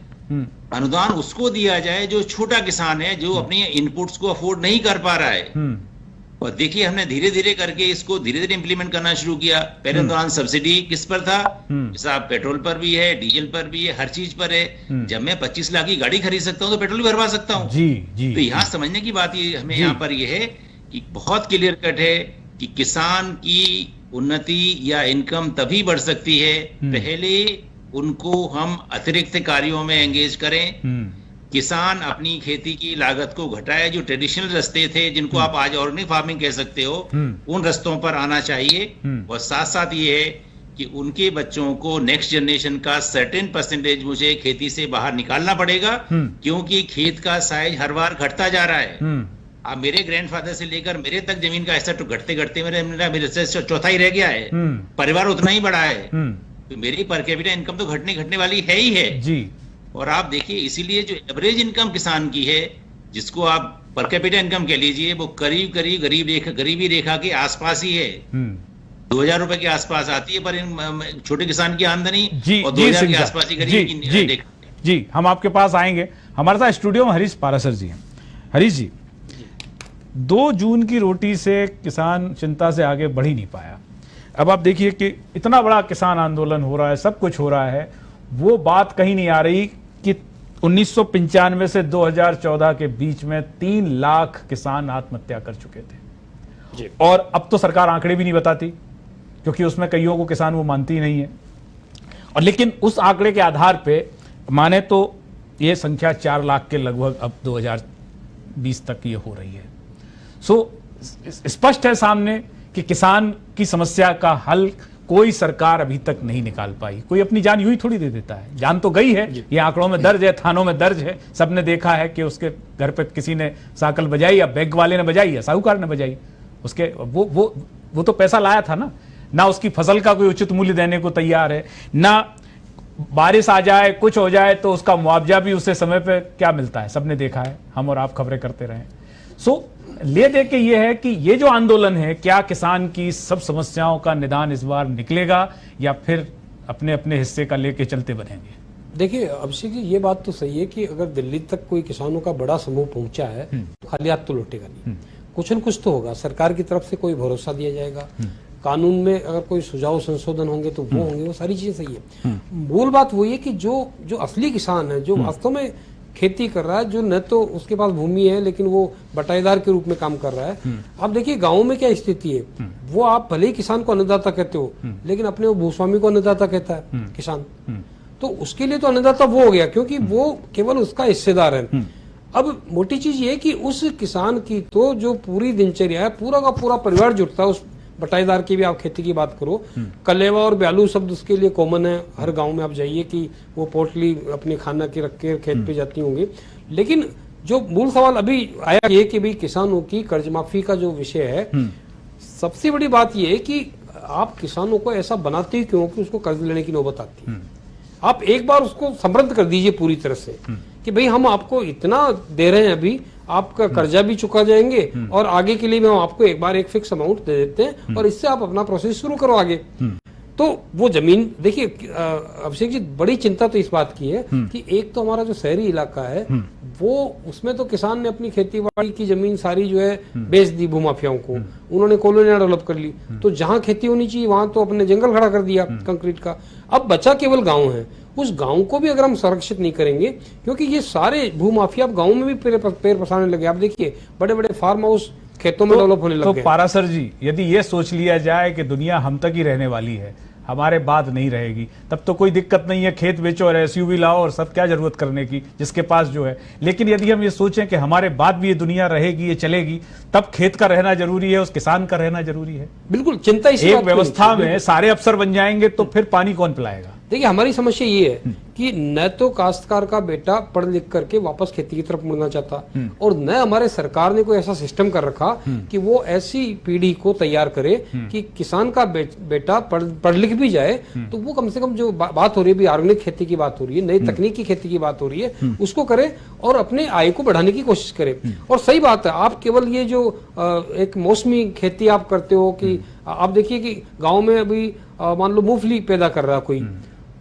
G: अनुदान उसको दिया जाए जो छोटा किसान है, जो अपनी इनपुट्स को अफोर्ड नहीं कर पा रहा है। और देखिए, हमने धीरे धीरे करके इसको धीरे धीरे इंप्लीमेंट करना शुरू किया। पहले अनुदान सब्सिडी किस पर था? जैसा पेट्रोल पर भी है, डीजल पर भी है, हर चीज पर है। जब मैं 25 लाख की गाड़ी खरीद सकता हूं तो पेट्रोल भी भरवा सकता हूं। तो यहाँ समझने की बात ये हमें यहाँ पर ये है कि बहुत क्लियर कट है कि किसान की उन्नति या इनकम तभी बढ़ सकती है पहले उनको हम अतिरिक्त कार्यों में एंगेज करें। किसान अपनी खेती की लागत को घटाए, जो ट्रेडिशनल रास्ते थे जिनको आप आज ऑर्गेनिक फार्मिंग कह सकते हो, उन रास्तों पर आना चाहिए। और साथ साथ ये है कि उनके बच्चों को नेक्स्ट जनरेशन का सर्टेन परसेंटेज मुझे खेती से बाहर निकालना पड़ेगा, क्योंकि खेत का साइज हर बार घटता जा रहा है। अब मेरे ग्रैंडफादर से लेकर मेरे तक जमीन का ऐसा घटते घटते मेरे से चौथा ही रह गया है, परिवार उतना ही बड़ा है, तो मेरी पर कैपिटा इनकम तो घटने वाली है ही है
A: जी।
G: और आप देखिए इसीलिए जो एवरेज इनकम किसान की है, जिसको आप पर कैपिटा इनकम कह लीजिए, वो करीब करीब गरीबी रेखा के आसपास ही है। 2000 रुपए के आसपास आती है पर छोटे किसान की आमदनी
A: जी,
G: और 2000 के आसपास ही गरीबी की
A: जी, हम आपके पास आएंगे। हमारे साथ स्टूडियो में हरीश पारासर जी हैं। हरीश जी, 2 जून की रोटी से किसान चिंता से आगे बढ़ ही नहीं पाया। अब आप देखिए कि इतना बड़ा किसान आंदोलन हो रहा है, सब कुछ हो रहा है, वो बात कहीं नहीं आ रही कि 1995 से 2014 के बीच में 3 लाख किसान आत्महत्या कर चुके थे जी। और अब तो सरकार आंकड़े भी नहीं बताती, क्योंकि उसमें कईयों को किसान वो मानती नहीं है। और लेकिन उस आंकड़े के आधार पे माने तो ये संख्या 4 लाख के लगभग अब 2020 तक ये हो रही है। स्पष्ट है सामने कि किसान की समस्या का हल कोई सरकार अभी तक नहीं निकाल पाई। कोई अपनी जान यूं ही थोड़ी दे देता है, जान तो गई है, ये आंकड़ों में दर्ज है, थानों में दर्ज है, सबने देखा है कि उसके घर पे किसी ने साइकिल बजाई या बैंक वाले ने बजाई या साहूकार ने बजाई, उसके वो तो पैसा लाया था ना उसकी फसल का कोई उचित मूल्य देने को तैयार है, ना बारिश आ जाए कुछ हो जाए तो उसका मुआवजा भी उसे समय पे क्या मिलता है, सबने देखा है, हम और आप खबरें करते रहे। ले दे के ये है कि ये जो आंदोलन है, क्या किसान की सब समस्याओं का निदान इस बार निकलेगा या फिर अपने अपने हिस्से का लेके चलते बनेंगे?
H: देखिए अभिषेक जी, ये बात तो सही है कि अगर दिल्ली तक कोई किसानों का बड़ा समूह पहुंचा है तो खाली हाथ तो लौटेगा नहीं, कुछ न कुछ तो होगा। सरकार की तरफ से कोई भरोसा दिया जाएगा, कानून में अगर कोई सुझाव संशोधन होंगे तो वो होंगे, वो सारी चीजें सही है। मूल बात वही है कि जो असली किसान है, जो वास्तव में खेती कर रहा है, जो न तो उसके पास भूमि है लेकिन वो बटाईदार के रूप में काम कर रहा है। आप देखिए गांव में क्या स्थिति है, वो आप भले ही किसान को अन्नदाता कहते हो लेकिन अपने वो भूस्वामी को अन्नदाता कहता है किसान, तो उसके लिए तो अन्नदाता वो हो गया क्योंकि वो केवल उसका हिस्सेदार है। अब मोटी चीज ये है कि उस किसान की तो जो पूरी दिनचर्या है, पूरा का पूरा परिवार जुटता है उस बटाईदार की भी। आप खेती की बात करो, कलेवा और ब्यालू शब्द उसके लिए कॉमन है, हर गांव में आप जाइए कि वो पोटली अपने खाना की रख के खेत पे जाती होंगी। लेकिन जो मूल सवाल अभी आया ये कि भाई किसानों की कर्ज माफी का जो विषय है, सबसे बड़ी बात ये है कि आप किसानों को ऐसा बनाते ही क्यों कि उसको कर्ज लेने की नौबत आती है। आप एक बार उसको समृद्ध कर दीजिए पूरी तरह से कि भाई हम आपको इतना दे रहे हैं, अभी आपका कर्जा भी चुका जाएंगे और आगे के लिए भी हम आपको एक बार एक फिक्स अमाउंट दे देते हैं और इससे आप अपना प्रोसेस शुरू करो आगे। तो वो जमीन देखिए अभिषेक जी, बड़ी चिंता तो इस बात की है कि एक तो हमारा जो शहरी इलाका है वो, उसमें तो किसान ने अपनी खेतीबाड़ी की जमीन सारी जो है बेच दी भूमाफियाओं को, उन्होंने कॉलोनियां डेवलप कर ली। तो जहां खेती होनी चाहिए वहां तो अपने जंगल खड़ा कर दिया कंक्रीट का। अब बचा केवल गांव है, उस गांव को भी अगर हम संरक्षित नहीं करेंगे, क्योंकि ये सारे भूमाफिया अब गांव में भी पैर पसारने लगे। आप देखिए बड़े बड़े फार्म हाउस खेतों में डेवलप होने लग गए।
A: तो पारासर जी, यदि ये सोच लिया जाए कि दुनिया हम तक ही रहने वाली है, हमारे बाद नहीं रहेगी, तब तो कोई दिक्कत नहीं है, खेत बेचो और एसयूवी लाओ और सब क्या जरूरत करने की जिसके पास जो है। लेकिन यदि हम ये सोचें कि हमारे बाद भी ये दुनिया रहेगी, ये चलेगी, तब खेत का रहना जरूरी है, उस किसान का रहना जरूरी है।
H: बिल्कुल चिंता इसी
A: एक व्यवस्था में सारे अफसर बन जाएंगे तो फिर पानी कौन पिलाएगा?
H: देखिए हमारी समस्या ये है कि न तो काश्तकार का बेटा पढ़ लिख करके वापस खेती की तरफ मुड़ना चाहता और न हमारे सरकार ने कोई ऐसा सिस्टम कर रखा कि वो ऐसी पीढ़ी को तैयार करे कि किसान का बेटा पढ़ लिख भी जाए तो वो कम से कम जो बात हो रही है, ऑर्गेनिक खेती की बात हो रही है, नई तकनीकी खेती की बात हो रही है, उसको करे और अपने आय को बढ़ाने की कोशिश करे। और सही बात है, आप केवल ये जो एक मौसमी खेती आप करते हो कि आप देखिए कि गाँव में अभी मान लो मूंगफली पैदा कर रहा कोई,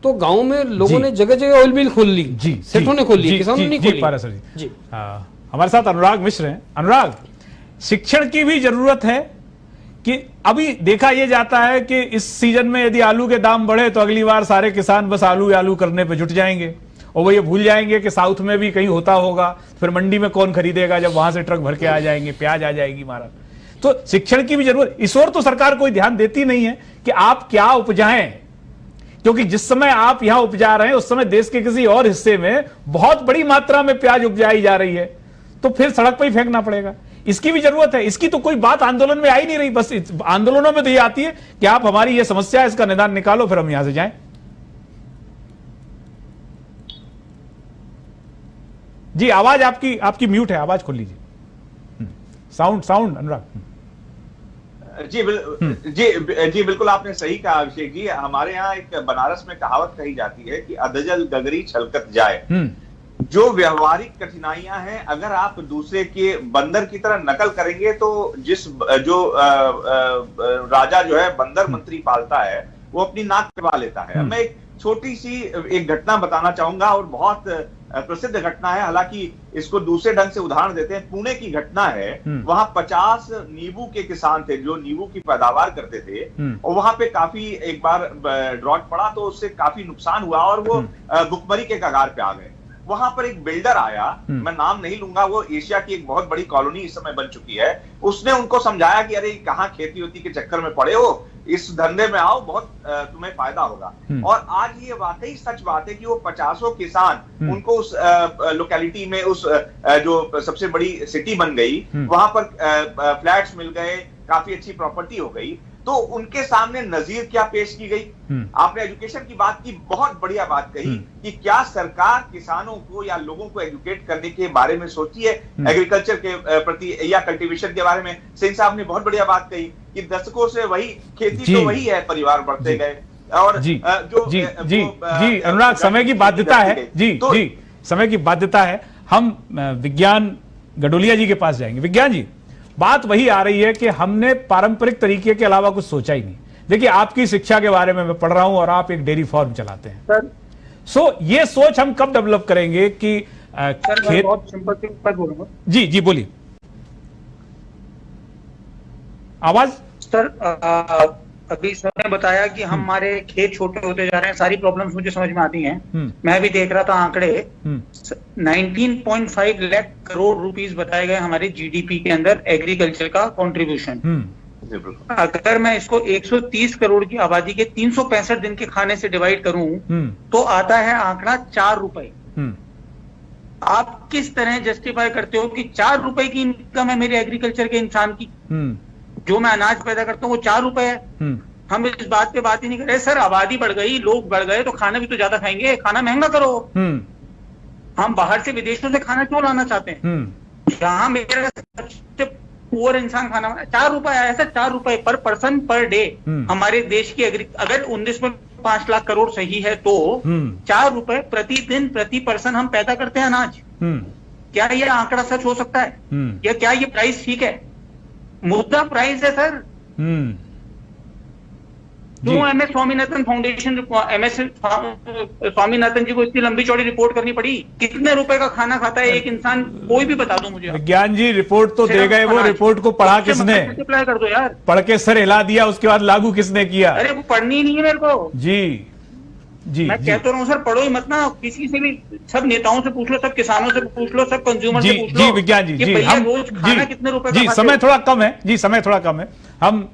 H: तो गांव में लोगों ने जगह जगह ऑयल मिल खोल ली, सेठों ने खोल ली, किसानों ने खोली।
A: पारासर जी, हमारे साथ अनुराग मिश्र हैं। अनुराग, शिक्षण की भी जरूरत है कि अभी देखा यह जाता है कि इस सीजन में यदि आलू के दाम बढ़े तो अगली बार सारे किसान बस आलू करने पे जुट जाएंगे और वो ये भूल जाएंगे कि साउथ में भी कहीं होता होगा, फिर मंडी में कौन खरीदेगा जब वहां से ट्रक भर के आ जाएंगे, प्याज आ जाएगी महाराज। तो शिक्षण की भी जरूरत, इस ओर तो सरकार कोई ध्यान देती नहीं है कि आप क्या उपजाएं, क्योंकि जिस समय आप यहां उपजा रहे हैं उस समय देश के किसी और हिस्से में बहुत बड़ी मात्रा में प्याज उपजाई जा रही है, तो फिर सड़क पर ही फेंकना पड़ेगा। इसकी भी जरूरत है। इसकी तो कोई बात आंदोलन में आई नहीं रही, बस आंदोलनों में तो ये आती है कि आप हमारी ये समस्या है, इसका निदान निकालो, फिर हम यहां से जाएं। जी आवाज आपकी म्यूट है, आवाज खोल लीजिए। साउंड अनुराग।
E: जी बिल्कुल आपने सही कहा अभिषेक जी। हमारे यहाँ एक बनारस में कहावत कही जाती है कि अधजल गगरी छलकत जाए। जो व्यवहारिक कठिनाइयां हैं, अगर आप दूसरे के बंदर की तरह नकल करेंगे तो जो राजा जो है बंदर मंत्री पालता है वो अपनी नाक कटवा लेता है। मैं एक छोटी सी एक घटना बताना चाहूंगा और बहुत प्रसिद्ध घटना है, हालांकि इसको दूसरे ढंग से उदाहरण देते हैं। पुणे की घटना है, वहां 50 नींबू के किसान थे जो नींबू की पैदावार करते थे और वहां पे काफी एक बार ड्रॉट पड़ा तो उससे काफी नुकसान हुआ और वो भुखमरी के कगार पे आ गए। वहां पर एक बिल्डर आया, मैं नाम नहीं लूंगा, वो एशिया की एक बहुत बड़ी कॉलोनी इस समय बन चुकी है। उसने उनको समझाया कि अरे कहां खेती होती के चक्कर में पड़े हो, इस धंधे में आओ, बहुत तुम्हें फायदा होगा। और आज ये वाकई सच बात है कि वो 50 किसान उनको उस लोकेलिटी में, उस जो सबसे बड़ी सिटी बन गई, वहां पर फ्लैट्स मिल गए, काफी अच्छी प्रॉपर्टी हो गई। तो उनके सामने नजीर क्या पेश की गई। आपने एजुकेशन की बात की, बहुत बढ़िया बात कही कि क्या सरकार किसानों को या लोगों को एजुकेट करने के बारे में सोचती है एग्रीकल्चर के प्रति या कल्टीवेशन के बारे में। सिंह साहब ने बहुत बढ़िया बात कही कि दशकों से वही खेती तो वही है, परिवार बढ़ते गए। और
A: जी अनुराग, समय की बाध्यता है। जी समय की बाध्यता है। हम विज्ञान गडोलिया जी के पास जाएंगे। विज्ञान जी, बात वही आ रही है कि हमने पारंपरिक तरीके के अलावा कुछ सोचा ही नहीं। देखिए, आपकी शिक्षा के बारे में मैं पढ़ रहा हूं और आप एक डेयरी फार्म चलाते हैं सर। ये सोच हम कब डेवलप करेंगे कि
F: खेत, बहुत सिंपल बोलूंगा।
A: जी बोलिए, आवाज।
F: सर अभी सर ने बताया कि हमारे खेत छोटे होते जा रहे हैं, सारी प्रॉब्लम्स मुझे समझ में आती हैं। मैं भी देख रहा था आंकड़े, 19.5 लाख करोड़ रुपीस बताए गए हमारे जीडीपी के अंदर एग्रीकल्चर का कंट्रीब्यूशन। अगर मैं इसको 130 करोड़ की आबादी के 365 दिन के खाने से डिवाइड करूं तो आता है आंकड़ा 4 रुपए। आप किस तरह जस्टिफाई करते हो कि 4 रुपए की इनकम है मेरे एग्रीकल्चर के इंसान की, जो मैं अनाज पैदा करता हूँ वो 4 रुपए है। हम इस बात पे बात ही नहीं कर रहे। सर आबादी बढ़ गई, लोग बढ़ गए तो खाना भी तो ज्यादा खाएंगे, खाना महंगा करो। हम बाहर से विदेशों से खाना क्यों लाना चाहते हैं? जहां मेरा सबसे पुअर इंसान खाना 4 रुपए आया है सर, 4 रुपए पर पर्सन पर डे। हमारे देश की अगर 19.5 लाख करोड़ सही है तो 4 रुपए प्रतिदिन प्रति पर्सन हम पैदा करते हैं अनाज। क्या ये आंकड़ा सच हो सकता है? या क्या ये प्राइस ठीक है? मुद्दा प्राइस है सर। क्यों MS Swaminathan foundation, MS Swaminathan ji को इतनी लंबी चौड़ी रिपोर्ट करनी पड़ी? कितने रुपए का खाना खाता है एक इंसान? कोई भी बता दो मुझे।
A: विज्ञान जी, रिपोर्ट तो दे गए, वो रिपोर्ट को पढ़ा किसने?
F: अप्लाई कर दो यार।
A: पढ़ के सर हिला दिया, उसके बाद लागू किसने किया?
F: अरे वो पढ़नी नहीं है मेरे को।
A: जी
F: मैं कहता हूँ सर, पढ़ो ही मत ना, किसी से भी, सब नेताओं से पूछ लो, सब किसानों से पूछ लो, सब कंज्यूमर से पूछ लो।
A: जी विज्ञान जी, हम
F: रोज खाना कितने रुपए का?
A: समय थोड़ा कम है जी, समय थोड़ा कम है। हम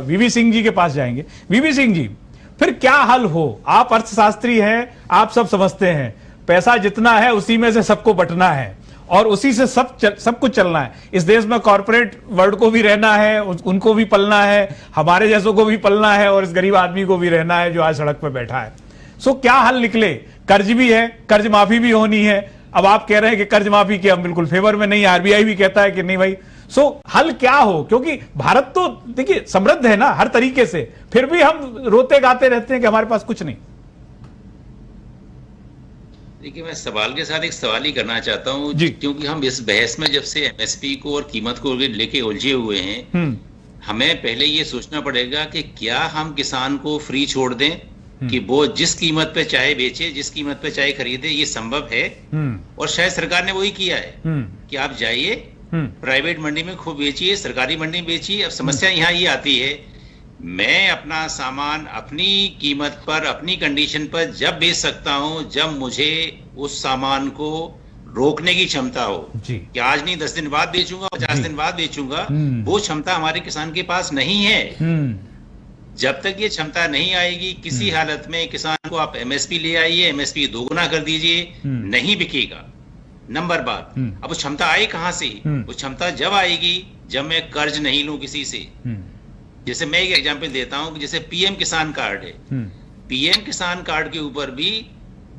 A: वीवी सिंह जी के पास जाएंगे। वीवी सिंह जी, फिर क्या हल हो? आप अर्थशास्त्री हैं, आप सब समझते हैं, पैसा जितना है उसी में से सबको बंटना है और उसी से सब कुछ चलना है। इस देश में कॉर्पोरेट वर्ल्ड को भी रहना है, उनको भी पलना है, हमारे जैसों को भी पलना है और इस गरीब आदमी को भी रहना है जो आज सड़क पर बैठा है। सो क्या हल निकले? कर्ज भी है, कर्ज माफी भी होनी है। अब आप कह रहे हैं कि कर्ज माफी के हम बिल्कुल फेवर में नहीं, आरबीआई भी कहता है कि नहीं भाई। सो हल क्या हो? क्योंकि भारत तो देखिए समृद्ध है ना हर तरीके से, फिर भी हम रोते गाते रहते हैं कि हमारे पास कुछ नहीं।
G: देखिए, मैं सवाल के साथ एक सवाल ही करना चाहता हूं, क्योंकि हम इस बहस में जब से एमएसपी को और कीमत को लेके उलझे हुए हैं, हमें पहले ये सोचना पड़ेगा कि क्या हम किसान को फ्री छोड़ दें कि वो जिस कीमत पे चाहे बेचे, जिस कीमत पे चाहे खरीदे। ये संभव है और शायद सरकार ने वही किया है कि आप जाइए प्राइवेट मंडी में खूब बेचिए, सरकारी मंडी में बेचिए। अब समस्या यहाँ ये आती है, मैं अपना सामान अपनी कीमत पर, अपनी कंडीशन पर जब बेच सकता हूं जब मुझे उस सामान को रोकने की क्षमता हो
A: जी।
G: कि आज नहीं 10 दिन बाद बेचूंगा, 50 दिन बाद बेचूंगा, वो क्षमता हमारे किसान के पास नहीं है। जब तक ये क्षमता नहीं आएगी, किसी हालत में किसान को आप एमएसपी ले आइए, एमएसपी दोगुना कर दीजिए, नहीं बिकेगा। नंबर बात, अब वो क्षमता आए कहां से? वो क्षमता जब आएगी जब मैं कर्ज नहीं लूं किसी से। जैसे मैं एक एग्जांपल देता हूं कि जैसे पीएम किसान कार्ड है, पीएम किसान कार्ड के ऊपर भी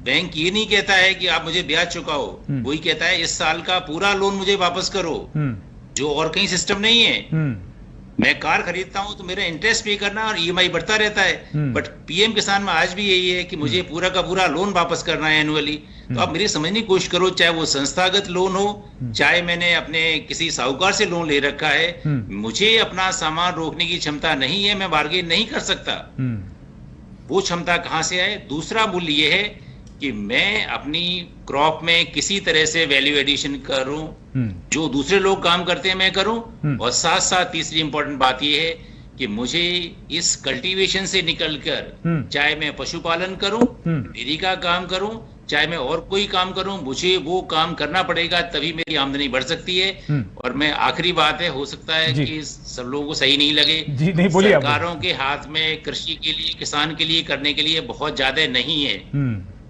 G: बैंक ये नहीं कहता है कि आप मुझे ब्याज चुकाओ, वही कहता है इस साल का पूरा लोन मुझे वापस करो, जो और कहीं सिस्टम नहीं है। मैं कार खरीदता हूं तो मेरा इंटरेस्ट पे करना और ईएमआई बढ़ता रहता है, बट पीएम किसान में आज भी यही है कि मुझे पूरा का पूरा लोन वापस करना है एनुअली। तो आप मेरी समझने की कोशिश करो, चाहे वो संस्थागत लोन हो, चाहे मैंने अपने किसी साहूकार से लोन ले रखा है, मुझे अपना सामान रोकने की क्षमता नहीं है, मैं बार्गेन नहीं कर सकता। वो क्षमता कहां से आए? दूसरा मूल्य ये है कि मैं अपनी क्रॉप में किसी तरह से वैल्यू एडिशन करूं, जो दूसरे लोग काम करते हैं मैं करूं, और साथ साथ तीसरी इंपॉर्टेंट बात यह है कि मुझे इस कल्टीवेशन से निकलकर, चाहे मैं पशुपालन करूं, डेयरी का काम करूं, चाहे मैं और कोई काम करूं, मुझे वो काम करना पड़ेगा, तभी मेरी आमदनी बढ़ सकती है। और मैं आखिरी बात है, हो सकता है कि सब लोगों को सही नहीं लगे,
A: जी नहीं बोलिए।
G: सरकारों के हाथ में कृषि के लिए, किसान के लिए करने के लिए बहुत ज्यादा नहीं है।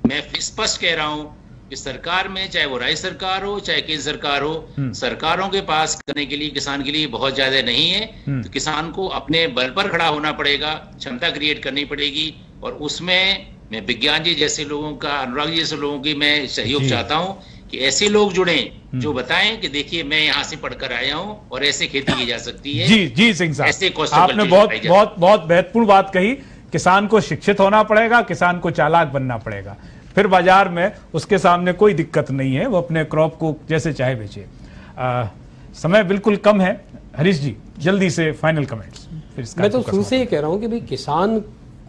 G: मैं स्पष्ट कह रहा हूं कि सरकार में, चाहे वो राज्य सरकार हो चाहे केंद्र सरकार हो, सरकारों के पास करने के लिए किसान के लिए बहुत ज्यादा नहीं है। तो किसान को अपने बल पर खड़ा होना पड़ेगा, क्षमता क्रिएट करनी पड़ेगी, और उसमें मैं विज्ञान जी जैसे लोगों का, अनुराग जी जैसे लोगों की मैं सहयोग चाहता हूं कि ऐसे लोग जुड़े जो बताएं कि देखिए मैं यहाँ से पढ़कर आया हूं और ऐसे खेती की जा सकती है।
A: जी सिंह साहब,
G: ऐसे
A: आपने बहुत महत्वपूर्ण बात कही। किसान को शिक्षित होना पड़ेगा, किसान को चालाक बनना पड़ेगा, फिर बाजार में उसके सामने कोई दिक्कत नहीं है, वो अपने क्रॉप को जैसे चाहे बेचे। समय बिल्कुल कम है, हरीश जी जल्दी से फाइनल कमेंट्स।
H: मैं तो शुरू से ही कह रहा हूं कि भाई किसान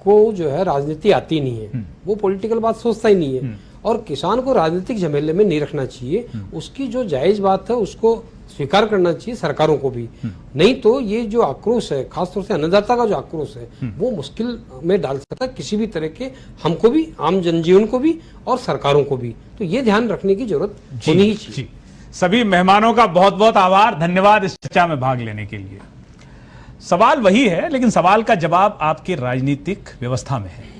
H: को जो है राजनीति आती नहीं है, वो पॉलिटिकल बात सोचता ही नहीं है, और किसान को राजनीतिक झमेले में नहीं रखना चाहिए। उसकी जो जायज बात है उसको स्वीकार करना चाहिए सरकारों को भी, नहीं तो ये जो आक्रोश है, खासतौर से अन्नदाता का जो आक्रोश है, वो मुश्किल में डाल सकता है किसी भी तरह के, हमको भी, आम जनजीवन को भी और सरकारों को भी। तो ये ध्यान रखने की जरूरत होनी ही चाहिए।
A: सभी मेहमानों का बहुत बहुत आभार, धन्यवाद इस चर्चा में भाग लेने के लिए। सवाल वही है, लेकिन सवाल का जवाब आपके राजनीतिक व्यवस्था में है।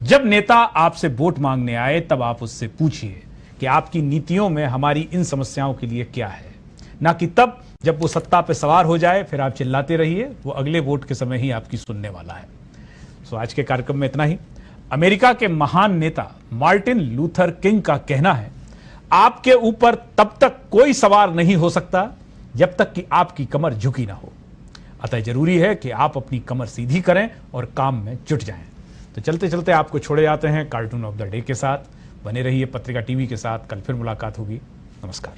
A: जब नेता आपसे वोट मांगने आए तब आप उससे पूछिए कि आपकी नीतियों में हमारी इन समस्याओं के लिए क्या है, ना कि तब जब वो सत्ता पे सवार हो जाए फिर आप चिल्लाते रहिए, वो अगले वोट के समय ही आपकी सुनने वाला है। सो आज के कार्यक्रम में इतना ही। अमेरिका के महान नेता मार्टिन लूथर किंग का कहना है, आपके ऊपर तब तक कोई सवार नहीं हो सकता जब तक कि आपकी कमर झुकी ना हो। अतः जरूरी है कि आप अपनी कमर सीधी करें और काम में जुट जाएं। तो चलते चलते आपको छोड़े जाते हैं कार्टून ऑफ द डे के साथ। बने रहिए पत्रिका टीवी के साथ, कल फिर मुलाकात होगी। नमस्कार।